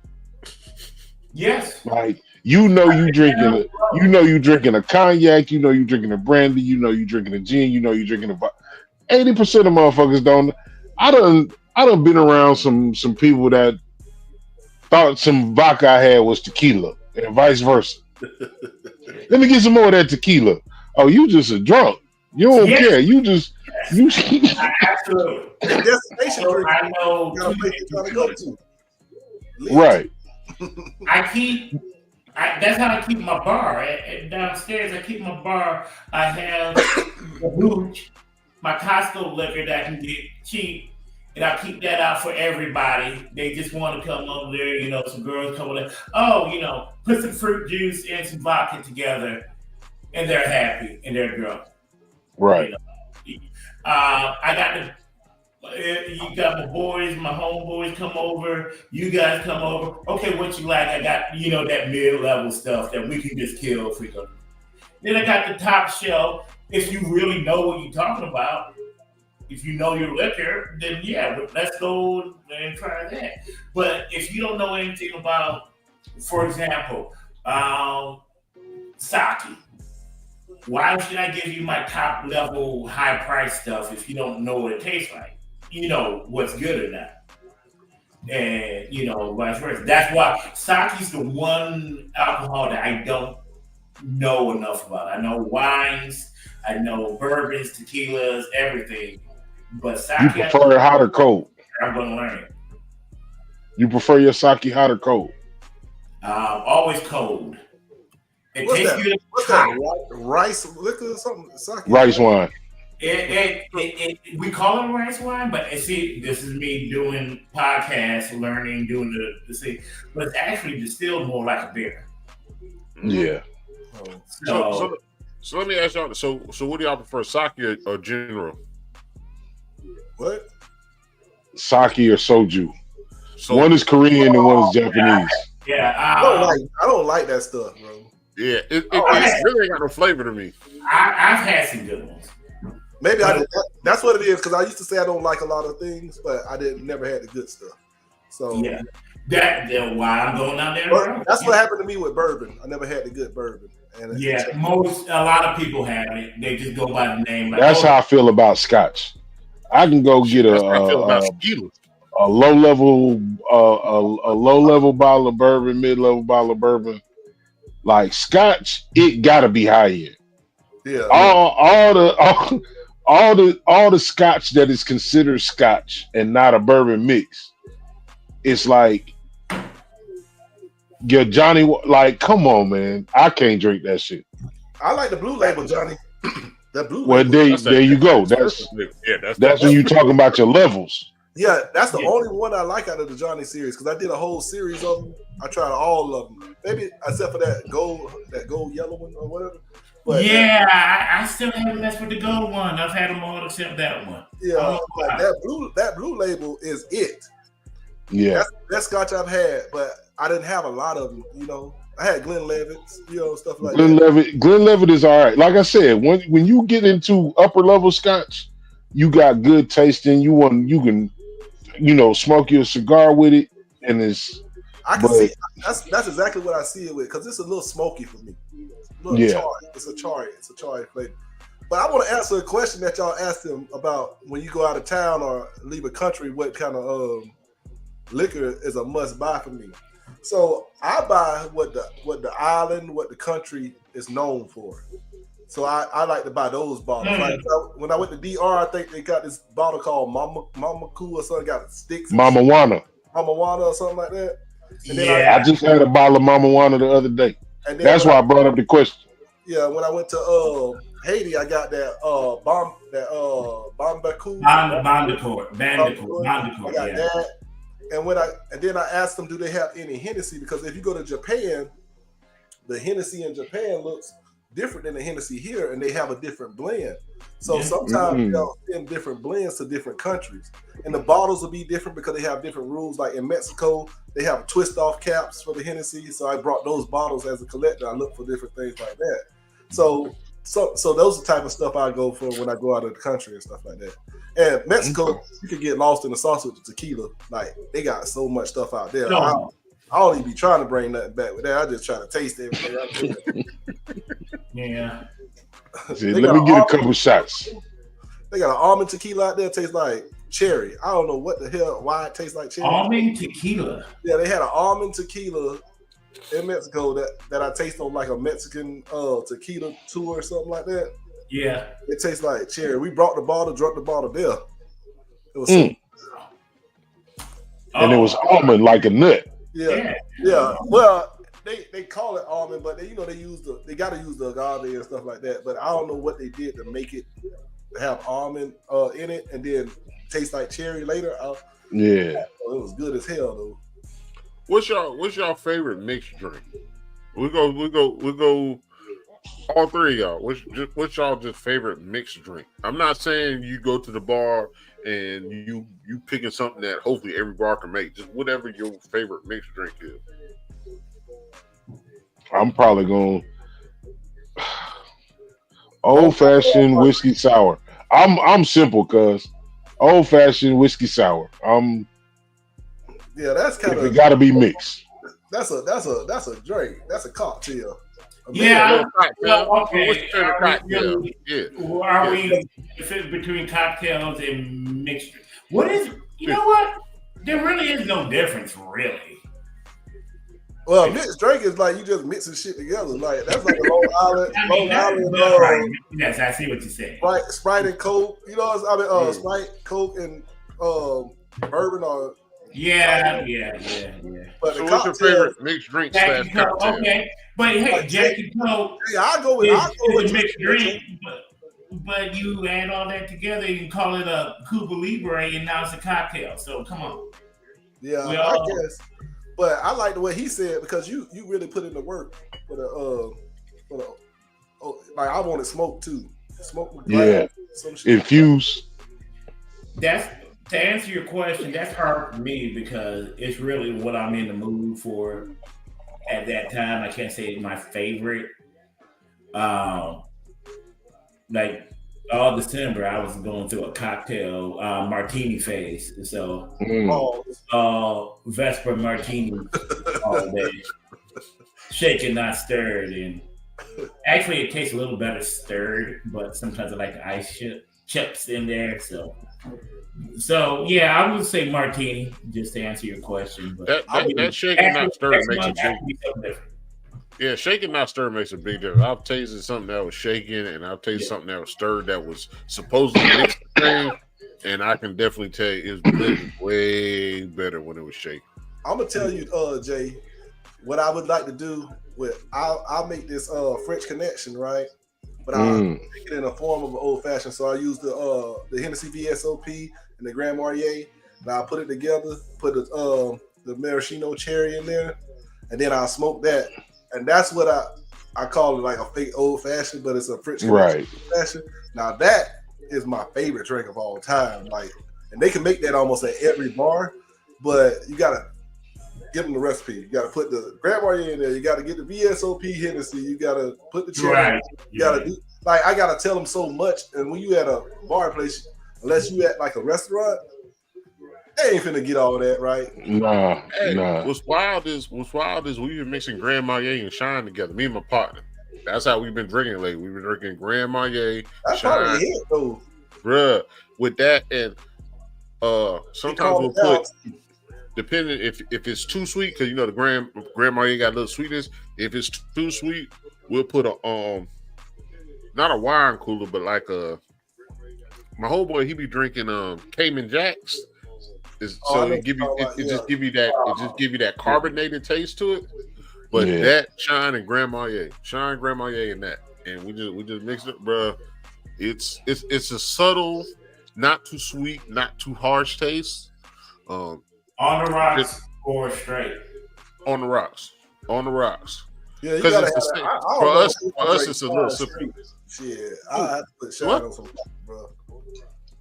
Yes. Like you drinking a cognac, you drinking a brandy, you drinking a gin, you drinking a 80% of motherfuckers don't. I done been around some people that thought some vodka I had was tequila and vice versa. Let me get some more of that tequila. Oh, you just a drunk. You don't care. You absolutely. Destination so I know you got a place you're trying to go to. Right. That's how I keep my bar. Downstairs, I keep my bar. I have the hooch, my Costco liquor that I can get cheap, and I keep that out for everybody. They just want to come over there, some girls come over there. Oh, put some fruit juice and some vodka together, and they're happy and they're drunk. Right. I got you got my boys, my homeboys come over. You guys come over. Okay, what you like? I got that mid-level stuff that we can just kill frequently. Then I got the top shelf. If you really know what you're talking about, if you know your liquor, then let's go and try that. But if you don't know anything about, for example, sake, why should I give you my top level high price stuff if you don't know what it tastes like? You know what's good or not. And vice versa. That's why sake's the one alcohol that I don't know enough about. I know wines, I know bourbons, tequilas, everything. But sake, you prefer it hot or cold? I'm gonna learn it. You prefer your sake hot or cold? Always cold. It What's tastes that? good. What's that? Rice liquor or something? Sake? Rice wine. We call it rice wine, but see, this is me doing podcasts, learning, doing the thing. But it's actually distilled more like a beer. Yeah. So let me ask y'all. So what do y'all prefer, sake or general? What? Sake or soju. One is Korean and one is Japanese. Yeah. I don't like that stuff, bro. Yeah, it really ain't got no flavor to me. I've had some good ones. Maybe that's what it is, because I used to say I don't like a lot of things, but I never had the good stuff. So yeah, that's why I'm going out there. That's what happened to me with bourbon. I never had the good bourbon. And yeah, a lot of people have it. They just go by the name. Like, That's how I feel about Scotch. I can go get That's how I feel about tequila. a low level a low level bottle of bourbon, mid level bottle of bourbon. Like Scotch, it gotta be high end. Yeah. All the Scotch that is considered Scotch and not a bourbon mix, it's like your Johnny. Like, come on, man, I can't drink that shit. I like the blue label, Johnny. That blue Well, label. there you go. That's when you talking about your levels. Yeah, that's the only one I like out of the Johnny series because I did a whole series of them. I tried all of them, maybe except for that gold yellow one or whatever. But yeah, I still haven't messed with the gold one. I've had them all except that one. Yeah, like that blue label is it. Yeah, that's the best Scotch I've had, but I didn't have a lot of them. You know, I had Glenlivet's, stuff like that. Glenlivet is all right. Like I said, when you get into upper level Scotch, you got good tasting. You can smoke your cigar with it, and it's. I can see that's exactly what I see it with because it's a little smoky for me. It's a charry flavor. But I want to answer a question that y'all asked him about when you go out of town or leave a country. What kind of liquor is a must buy for me? So I buy what the island, what the country is known for. So I like to buy those bottles. Like when I went to DR, I think they got this bottle called Mama Cool or something. Got sticks. Mama Wana or something like that. And then I just had a bottle of Mama Wana the other day. And that's why I brought up the question. Yeah, when I went to Haiti, I got that Bandicoot. I got that. And then I asked them, do they have any Hennessy? Because if you go to Japan, the Hennessy in Japan looks different than the Hennessy here, and they have a different blend. So sometimes they'll send different blends to different countries, and the bottles will be different because they have different rules. Like in Mexico, they have twist-off caps for the Hennessy, so I brought those bottles as a collector. I look for different things like that. So those are the type of stuff I go for when I go out of the country and stuff like that. And Mexico, you can get lost in the sauce with the tequila. Like they got so much stuff out there. I don't even be trying to bring nothing back with that. I just try to taste everything. Yeah. See, let me get a couple shots. They got an almond tequila out there. Tastes like cherry. I don't know what the hell, why it tastes like cherry. Almond tequila. Yeah, they had an almond tequila in Mexico that I taste on like a Mexican tequila tour or something like that. Yeah. It tastes like cherry. We brought the bottle, drunk the bottle there. It was and it was almond like a nut. Yeah. Well, they call it almond, but they got to use the agave and stuff like that. But I don't know what they did to make it have almond in it and then taste like cherry later. It was good as hell though. What's y'all favorite mixed drink? We go. All three of y'all. What's y'all just favorite mixed drink? I'm not saying you go to the bar and you picking something that hopefully every bar can make. Just whatever your favorite mixed drink is. I'm probably going old fashioned whiskey sour. I'm simple, cuz old fashioned whiskey sour. That's kind of it got to be mixed. That's a drink. That's a cocktail. Okay. What's your favorite cocktail? Are we between cocktails and mixed? What is? You know what? There really is no difference, really. Well, mixed drink is like you just mixing shit together. Like that's like a Long Island. Right. Yes, I see what you're saying. Right, Sprite and Coke. Sprite, Coke, and bourbon or. Yeah. But so what's your favorite mixed drink slash cocktail? Okay, but hey, Jack and Coke. Yeah, I go with a mixed drink, but you add all that together, you can call it a Cuba Libre, and now it's a cocktail. So come on. Yeah, I guess. But I like the way he said because you really put in the work for the like I wanted smoke too. Smoke with glass, some shit. Infuse. To answer your question, that's hard for me because it's really what I'm in the mood for at that time. I can't say it's my favorite. Like all December, I was going through a cocktail martini phase. So Vesper martini all day, shaken not stirred, and Actually, it tastes a little better stirred, but sometimes I like the ice chips in there. So yeah, I would say martini just to answer your question. But That shaken not stirred makes a big. be something different. Yeah, shaken not stirred makes a big difference. I've tasted something that was shaken, and I've tasted something that was stirred that was supposedly mixed the same, and I can definitely tell you it was way better when it was shaken. I'm gonna tell you, Jay, what I would like to do with I'll make this French connection, right? But I'll make it in a form of an old fashioned. So I use the Hennessy VSOP and the Grand Marnier, and I'll put it together, put the maraschino cherry in there, and then I'll smoke that. And that's what I call it, like a fake old fashioned, but it's a French connection fashion. Now that is my favorite drink of all time. Like, and they can make that almost at every bar, but you gotta give them the recipe. You got to put the Grand Marnier in there. You got to get the VSOP Hennessy. You got to put the cherry. Right. You got to do, like, I got to tell them so much. And when you at a bar place, unless you at like a restaurant, they ain't finna get all of that, right? Nah. What's wild is we've been mixing Grand Marnier and Shine together. Me and my partner. That's how we've been drinking lately. We've been drinking Grand Marnier, That's Shine, probably it, though. Bruh. With that, and sometimes we'll put. Depending if it's too sweet, because you know the Grand Marnier got a little sweetness. If it's too sweet, we'll put a not a wine cooler, but like my homeboy, he be drinking Cayman Jacks. It just give you that carbonated taste to it. But that Shine Grand Marnier, and that, and we just mix it, bro. It's a subtle, not too sweet, not too harsh taste. On the rocks or straight? On the rocks. Yeah, you gotta for us, it's a little simple. Shit, I have to put Shine on some, bro.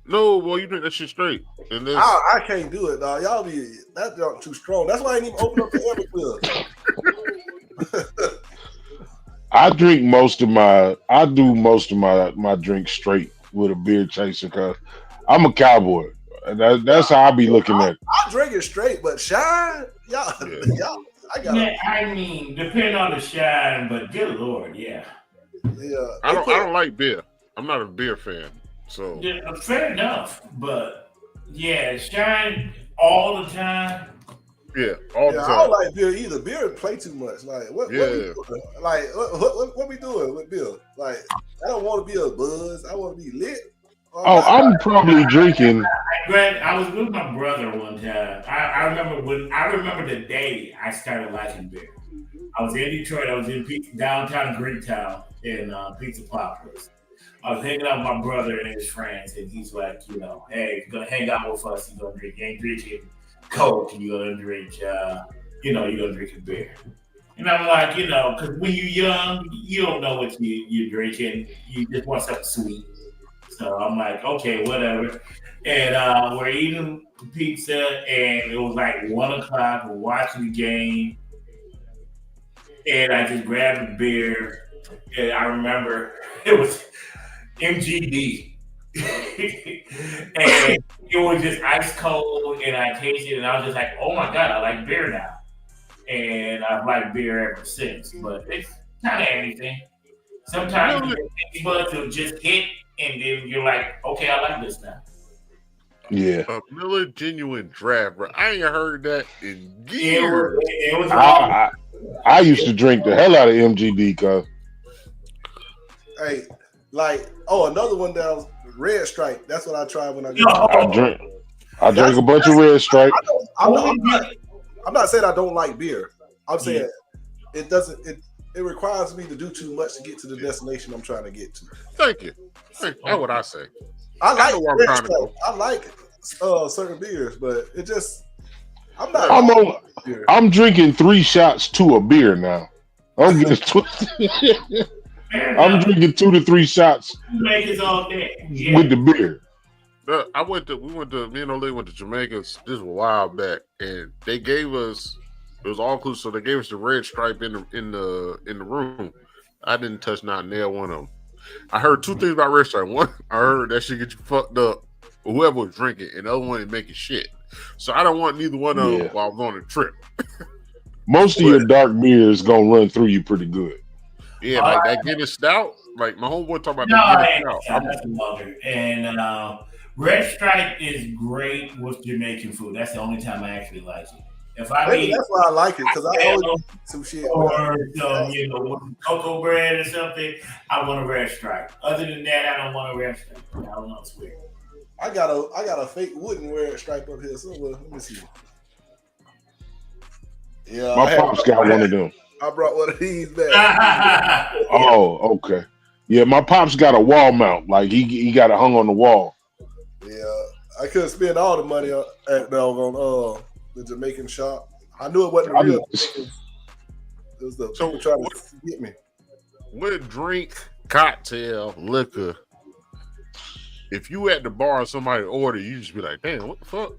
No, boy, you drink that shit straight. And I can't do it, dog. Y'all be that junk too strong. That's why I ain't even open up the Everclear. I do most of my drinks straight with a beer chaser because I'm a cowboy. And that's how I be looking at it. I drink it straight, but Shine, y'all, I got. Yeah, I mean, depending on the Shine, but good Lord, yeah. I don't like beer. I'm not a beer fan, so fair enough. But yeah, Shine all the time. Yeah, all the time. I don't like beer either. Beer play too much. Like what we doing? Like what we doing with beer? Like I don't want to be a buzz. I want to be lit. I'm probably drinking. I was with my brother one time. I remember the day I started liking beer. I was in Detroit. I was in downtown Greektown in Pizza Poppers. I was hanging out with my brother and his friends, and he's like, hey, if you're gonna hang out with us, you're gonna drink. You ain't drinking Coke, and you're gonna drink, you're gonna drink a beer. And I'm like, because when you're young, you don't know what you're drinking. You just want something sweet. So I'm like, okay, whatever. And we're eating pizza, and it was like 1 o'clock. We're watching the game, and I just grabbed a beer, and I remember it was MGD. And it was just ice cold, and I tasted it, and I was just like, oh my God, I like beer now. And I've liked beer ever since, but it's kind of anything. Sometimes the buds will just hit, and then you're like, okay, I like this now. Yeah. A Miller Genuine Draft, bro. I ain't heard that in years. It was I used to drink the hell out of MGD, cuz. Hey, another one that was Red Stripe. That's what I tried when I got. I drank a bunch of Red Stripe. I'm not saying I don't like beer. I'm saying it requires me to do too much to get to the destination I'm trying to get to. Thank you. That's what I say. I like certain beers, but it just I'm drinking 3 shots to a beer now. I'm getting twisted. I'm drinking 2 to 3 shots with the beer. Me and Ole went to Jamaica this was a while back, and they gave us, it was all inclusive, so they gave us the Red Stripe in the room. I didn't touch not nail one of them. I heard 2 things about Red Stripe. One, I heard that shit get you fucked up, whoever was drinking, and the other one is making shit. So I don't want neither one of them while I'm on a trip. Most of your dark beer is gonna run through you pretty good. Yeah, like that Guinness stout. Like my homeboy talking about No, that I Guinness stout. that's a lager. And Red Stripe is great with Jamaican food. That's the only time I actually like it. If I Maybe eat that's why I like it because I always eat some shit. or with cocoa bread or something, I want a Red Stripe. Other than that, I don't want a Red Stripe. I don't know. It's weird. I got a fake wooden Red Stripe up here somewhere. Let me see. Yeah, My pops got one of them. I brought one of these back. Oh, okay. Yeah, my pops got a wall mount. Like he got it hung on the wall. Yeah, I couldn't spend all the money on the Jamaican shop. I knew it wasn't real. It was the people trying to get me. What drink, cocktail, liquor? If you at the bar and somebody order, you just be like, damn, what the fuck?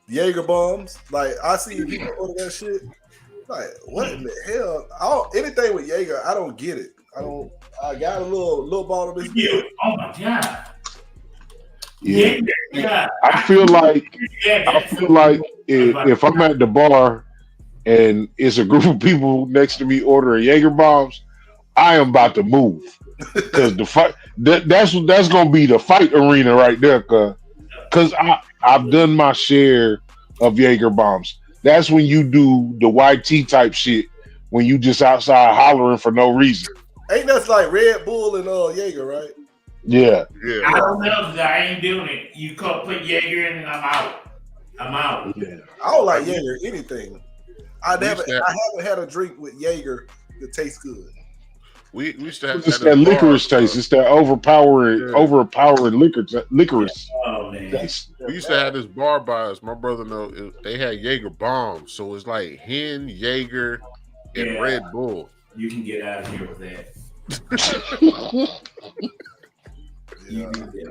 Jaeger bombs. Like I see people order that shit. Like what in the hell? Anything with Jaeger, I don't get it. I got a little bottle of this. Oh my god. Yeah. I feel like if I'm at the bar and it's a group of people next to me ordering Jaeger bombs, I am about to move because the fight that's gonna be the fight arena right there. Because I've done my share of Jaeger bombs. That's when you do the YT type shit when you just outside hollering for no reason. Ain't that like Red Bull and Jaeger, right? Yeah. I don't know because I ain't doing it. You put Jaeger in and I'm out. Yeah. I don't like Jaeger anything. I haven't had a drink with Jaeger that tastes good. We used to have it's that licorice taste. It's that overpowering licorice. Oh man. Taste. We used to have this bar by us. My brother they had Jaeger bombs, so it's like hen, Jaeger, and Red Bull. You can get out of here with that.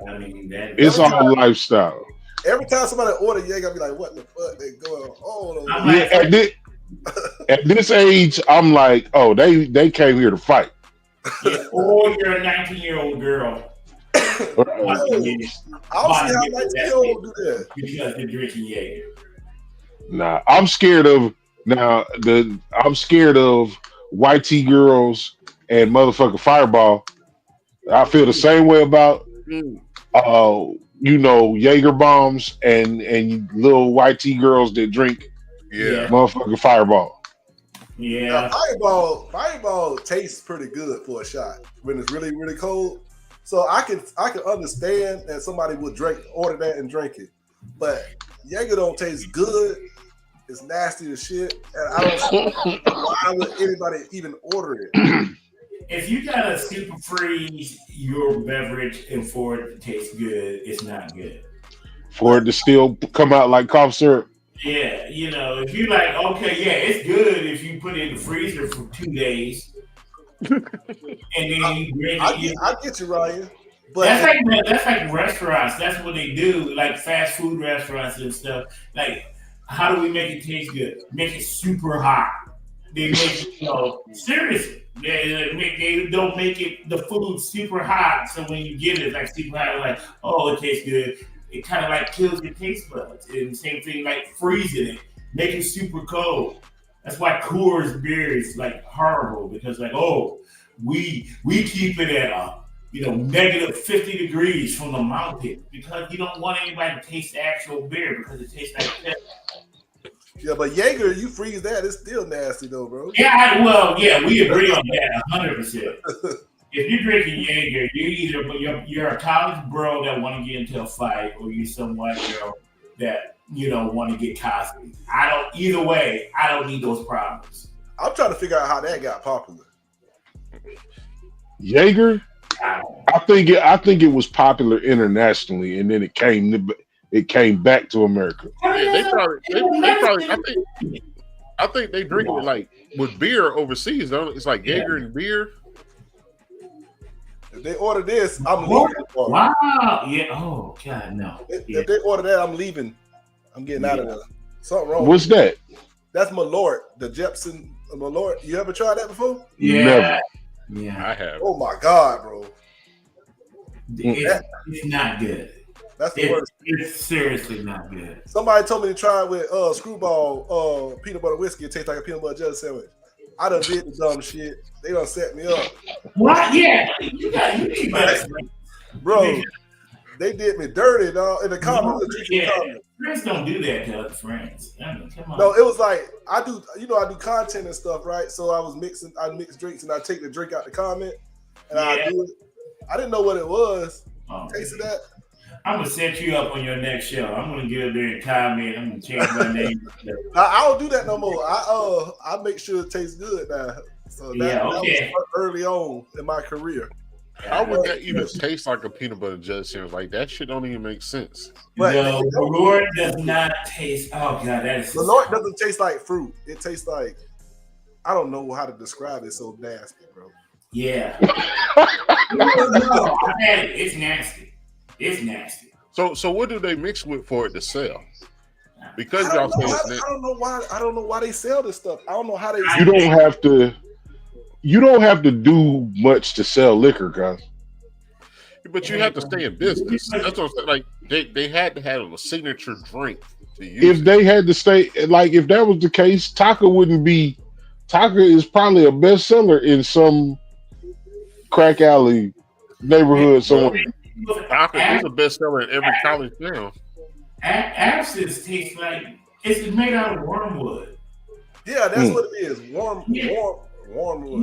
I mean, it's all lifestyle. Every time somebody order Jaeger, I be like, "What the fuck they going on?" At this age, I'm like, "Oh, they came here to fight." Yeah, or you're a 19-year-old girl. I don't see how 19-year-old do that because they're drinking Jaeger. Nah, I'm scared of YT girls and motherfucking Fireball. I feel the same way about Jaeger bombs and little YT girls that drink motherfucking Fireball. Yeah, now, Fireball tastes pretty good for a shot when it's really, really cold. So I can understand that somebody would order that and drink it, but Jaeger don't taste good. It's nasty as shit, and I don't see why would anybody even order it. If you gotta super freeze your beverage and for it to taste good, it's not good. For it to still come out like cough syrup. Yeah, if you like, okay, yeah, it's good if you put it in the freezer for 2 days, and then you drink it. I get you, Ryan. But that's like restaurants. That's what they do, like fast food restaurants and stuff. Like, how do we make it taste good? Make it super hot. They make it, seriously. They don't make the food super hot, so when you get it, like super hot, like, oh, it tastes good. It kind of like kills your taste buds. And same thing, like freezing it, make it super cold. That's why Coors beer is like horrible because like, oh, we keep it at negative 50 degrees from the mountain because you don't want anybody to taste the actual beer because it tastes like that. Yeah, but Jaeger, you freeze that, it's still nasty though, bro. Yeah, we agree on that 100%. If you're drinking Jaeger, you're a college bro that want to get into a fight, or you're some white girl that want to get costumed. Either way, I don't need those problems. I'm trying to figure out how that got popular. Jaeger, I think it was popular internationally, and then it came back to America. Yeah, I think they drink it like with beer overseas. Though it's like Jaeger and beer. If they order this, I'm leaving. Wow. Yeah. Oh God, no. If they order that, I'm leaving. I'm getting out of there. Something wrong. What's that? That's Malort, the Jepson Malort. You ever tried that before? Yeah. Never. Yeah. I have. Oh my God, bro. It's not good. That's the worst. It's seriously not good. Somebody told me to try it with Screwball peanut butter whiskey. It tastes like a peanut butter jelly sandwich. I done did the dumb shit. They done set me up. What? Yeah, you need better. Bro, they did me dirty, dog. In the comments, Friends don't do that to other friends. I mean, come on. No, it was like I do content and stuff, right? So I mix drinks and I take the drink out the comment and I do it. I didn't know what it was. Tasted that. I'm gonna set you up on your next show. I'm gonna get up there and comment. I'm gonna change my name. I don't do that no more. I make sure it tastes good now. So that was early on in my career. How would that even taste like a peanut butter jelly sandwich? Like that shit don't even make sense. But the Lord does not taste. Oh god, that is. The Lord doesn't taste like fruit. It tastes like I don't know how to describe it. So nasty, bro. Yeah. No, it's nasty. It's nasty. So what do they mix with for it to sell? Because y'all say I don't know why they sell this stuff. I don't know how they. You don't have to do much to sell liquor, guys. But you have to stay in business. That's what I'm saying. Like they had to have a signature drink to use. If they had to stay, like if that was the case, Taka wouldn't be. Taka is probably a bestseller in some crack alley neighborhood somewhere. Taka is a bestseller in every college town. Absinthe tastes like it's made out of wormwood. Yeah, that's what it is. Wormwood.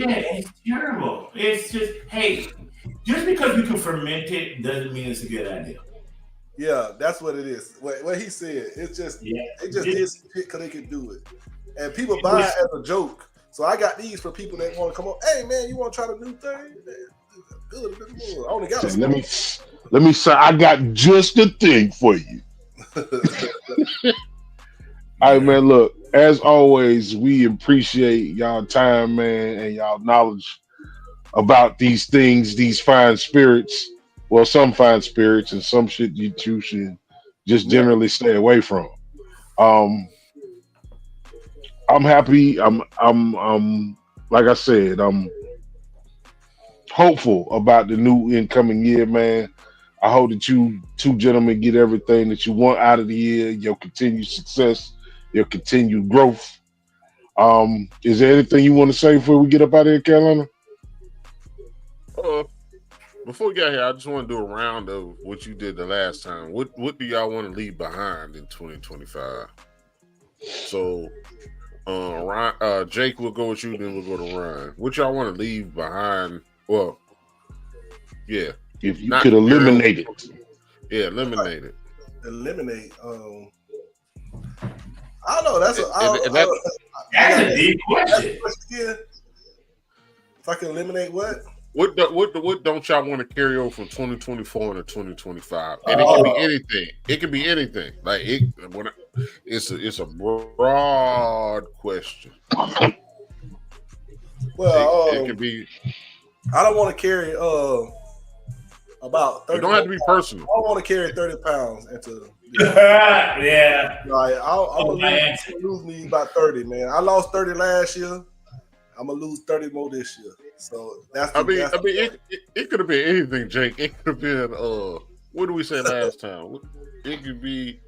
Yeah, it's terrible. It's just, hey, just because you can ferment it doesn't mean it's a good idea. Yeah, that's what it is. What he said, it's just they just did some shit because they could do it, and people buy it as a joke. So I got these for people that want to come on. Hey man, you want to try the new thing? Good. I only got. Let me say, I got just the thing for you. All right, man. Look, as always, we appreciate y'all time, man, and y'all knowledge about these things, these fine spirits. Well, some fine spirits and some shit you should just generally stay away from. I'm happy. I'm like I said, I'm hopeful about the new incoming year, man. I hope that you two gentlemen get everything that you want out of the year, your continued success, your continued growth. Is there anything you want to say before we get up out of here, Carolina? Before we get here, I just want to do a round of what you did the last time. What do y'all want to leave behind in 2025? So, Ryan, Jake, we'll go with you, then we'll go to Ryan. What y'all want to leave behind? Well, yeah. If you could eliminate it. Yeah, eliminate it. Eliminate. I don't know. That's a deep question. If I can eliminate what? What don't y'all want to carry over from 2024 into 2025? And it can be anything. It can be anything. Like it's a broad question. Well, it can be. I don't want to carry about 30. It don't have to be personal. I don't want to carry 30 pounds into. Yeah. Like I'm gonna lose me about 30, man. I lost 30 last year. I'm gonna lose 30 more this year. So that's. It could have been anything, Jake. It could have been what did we say last time? It could be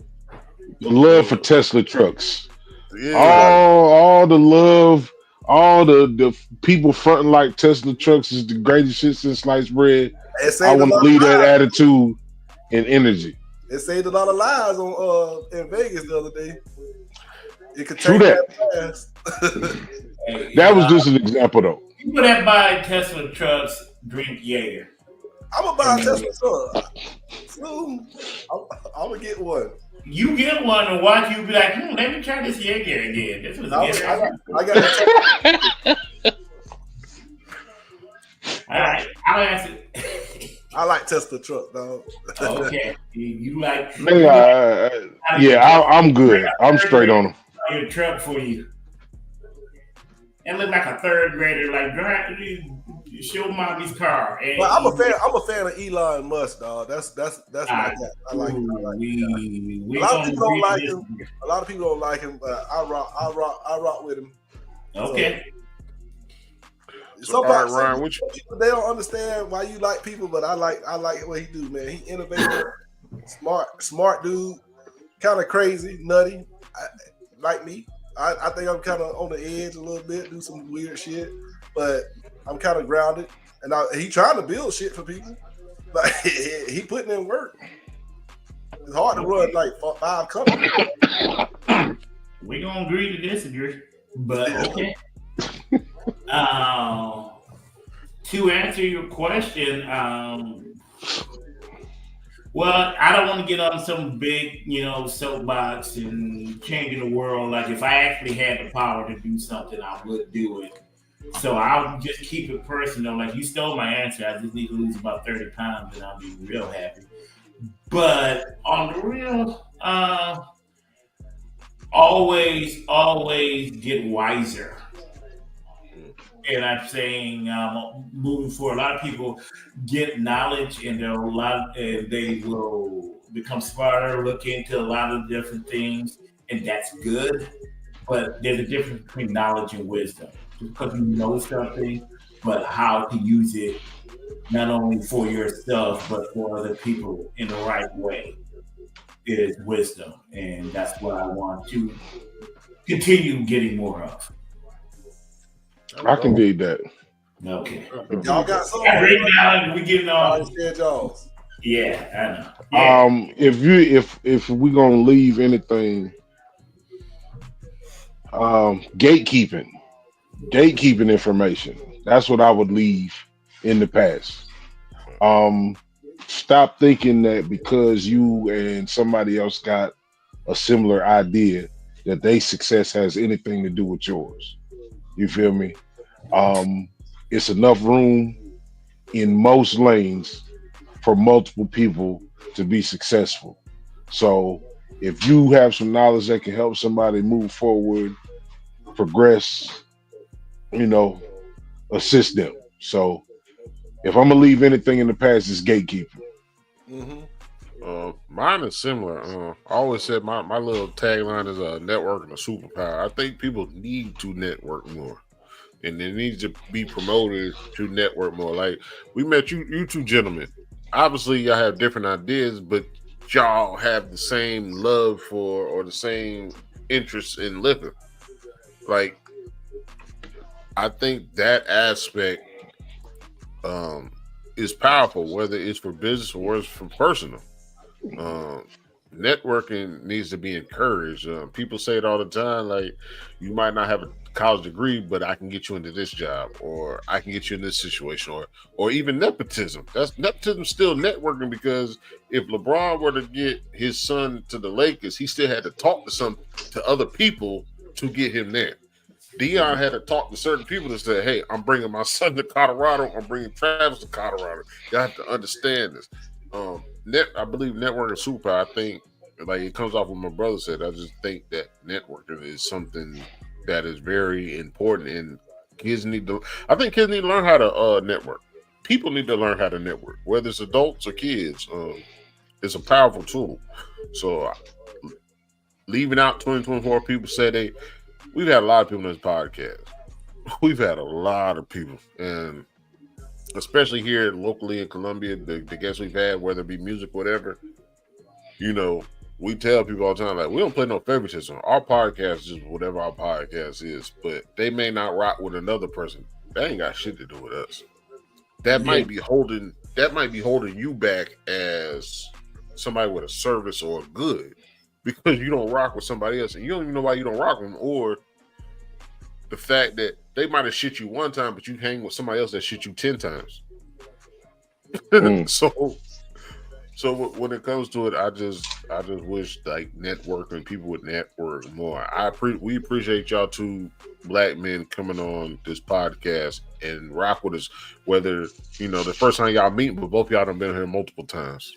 the love for Tesla trucks. Yeah. All the love, all the people fronting like Tesla trucks is the greatest shit since sliced bread. I want to leave that attitude and energy. It saved a lot of lives on in Vegas the other day. It could take that fast. That was just an example, though. People that buy Tesla trucks drink Jaeger. I'm gonna buy a Tesla truck. Soon, I'm gonna get one. You get one and watch you be like, let me try this Jaeger again. This was I got all right, I'll answer. I like Tesla truck, dog. Okay, you like? I'm good. I'm straight on them. Your truck for you. And look like a third grader, like show mommy's car. But I'm a fan of Elon Musk, dog. That's my guy. I like him. A lot of people don't like him. A lot of people don't like him, but I rock with him. Okay. Some people they don't understand why you like people, but I like what he do, man. He innovative, smart dude, kind of crazy, nutty, like me. I think I'm kind of on the edge a little bit, do some weird shit, but I'm kind of grounded. And he trying to build shit for people. Like he putting in work. It's hard to run like 5 companies. We're gonna agree to disagree, but okay. To answer your question, well, I don't want to get on some big, soapbox and changing the world. Like if I actually had the power to do something, I would do it. So I'll just keep it personal. Like you stole my answer. I just need to lose about 30 pounds and I'll be real happy. But on the real, always get wiser. And I'm saying, moving forward, a lot of people get knowledge, and they will become smarter, look into a lot of different things, and that's good. But there's a difference between knowledge and wisdom. Just because you know something, but how to use it, not only for yourself but for other people in the right way, is wisdom, and that's what I want to continue getting more of. I can dig that. Okay. Y'all got something. Right now, we getting on. Yeah, I know. Yeah. If we're gonna leave anything, gatekeeping information. That's what I would leave in the past. Stop thinking that because you and somebody else got a similar idea that their success has anything to do with yours. You feel me? It's enough room in most lanes for multiple people to be successful. So if you have some knowledge that can help somebody move forward, progress, assist them. So if I'm gonna leave anything in the past, it's gatekeeping. Mine is similar. I always said my little tagline is networking a superpower. I think people need to network more. And it needs to be promoted to network more. Like we met you two gentlemen. Obviously, y'all have different ideas, but y'all have the same love for or the same interest in liquor. Like, I think that aspect is powerful, whether it's for business or it's for personal. Networking needs to be encouraged. People say it all the time, like you might not have a college degree, but I can get you into this job, or I can get you in this situation, or even nepotism. That's nepotism still networking, because if LeBron were to get his son to the Lakers, he still had to talk to other people to get him there. Dion had to talk to certain people to say, hey, I'm bringing my son to Colorado. I'm bringing Travis to Colorado. You have to understand this. I believe networking is super. I think, like it comes off what my brother said. I just think that networking is something that is very important, and kids need to learn how to network. People need to learn how to network, whether it's adults or kids. It's a powerful tool. So leaving out 2024, people say we've had a lot of people in this podcast. We've had a lot of people, and especially here locally in Columbia, the guests we've had, whether it be music, whatever, we tell people all the time, like, we don't play no favoritism. Our podcast is whatever our podcast is, but they may not rock with another person. That ain't got shit to do with us. That might be holding you back as somebody with a service or a good, because you don't rock with somebody else, and you don't even know why you don't rock with them, or the fact that they might have shit you one time, but you hang with somebody else that shit you 10 times. So when it comes to it, I just wish like networking, people would network more. We appreciate y'all two black men coming on this podcast and rock with us. Whether the first time y'all meet, but both y'all done been here multiple times.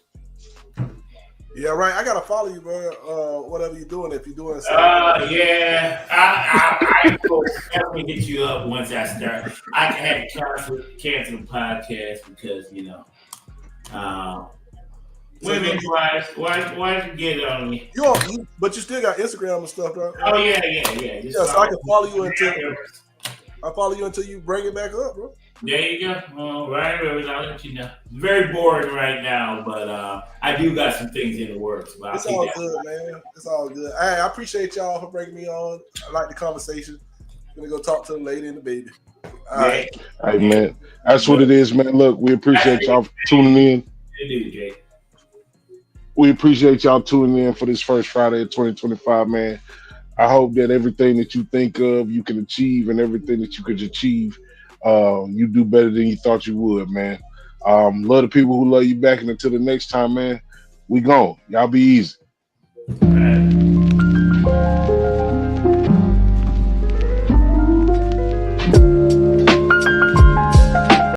Yeah, right. I gotta follow you, bro. Whatever you're doing, if you're doing something. Yeah. I will definitely get you up once I start. I had to cancel the podcast because women wise, why you get it on me? But you still got Instagram and stuff, bro. Oh yeah. So I can follow you until you bring it back up, bro. There you go. All right, I'll let you know. Very boring right now, but I do got some things in the works. But It's all good, man. It's all good. I appreciate y'all for bringing me on. I like the conversation. I'm gonna go talk to the lady and the baby. All right. Hey, man. That's what it is, man. Look, we appreciate y'all for tuning in. It is, Jake. We appreciate y'all tuning in for this first Friday of 2025, man. I hope that everything that you think of, you can achieve, and everything that you could achieve, you do better than you thought you would, man. Love the people who love you back, and until the next time, man, we gone. Y'all be easy.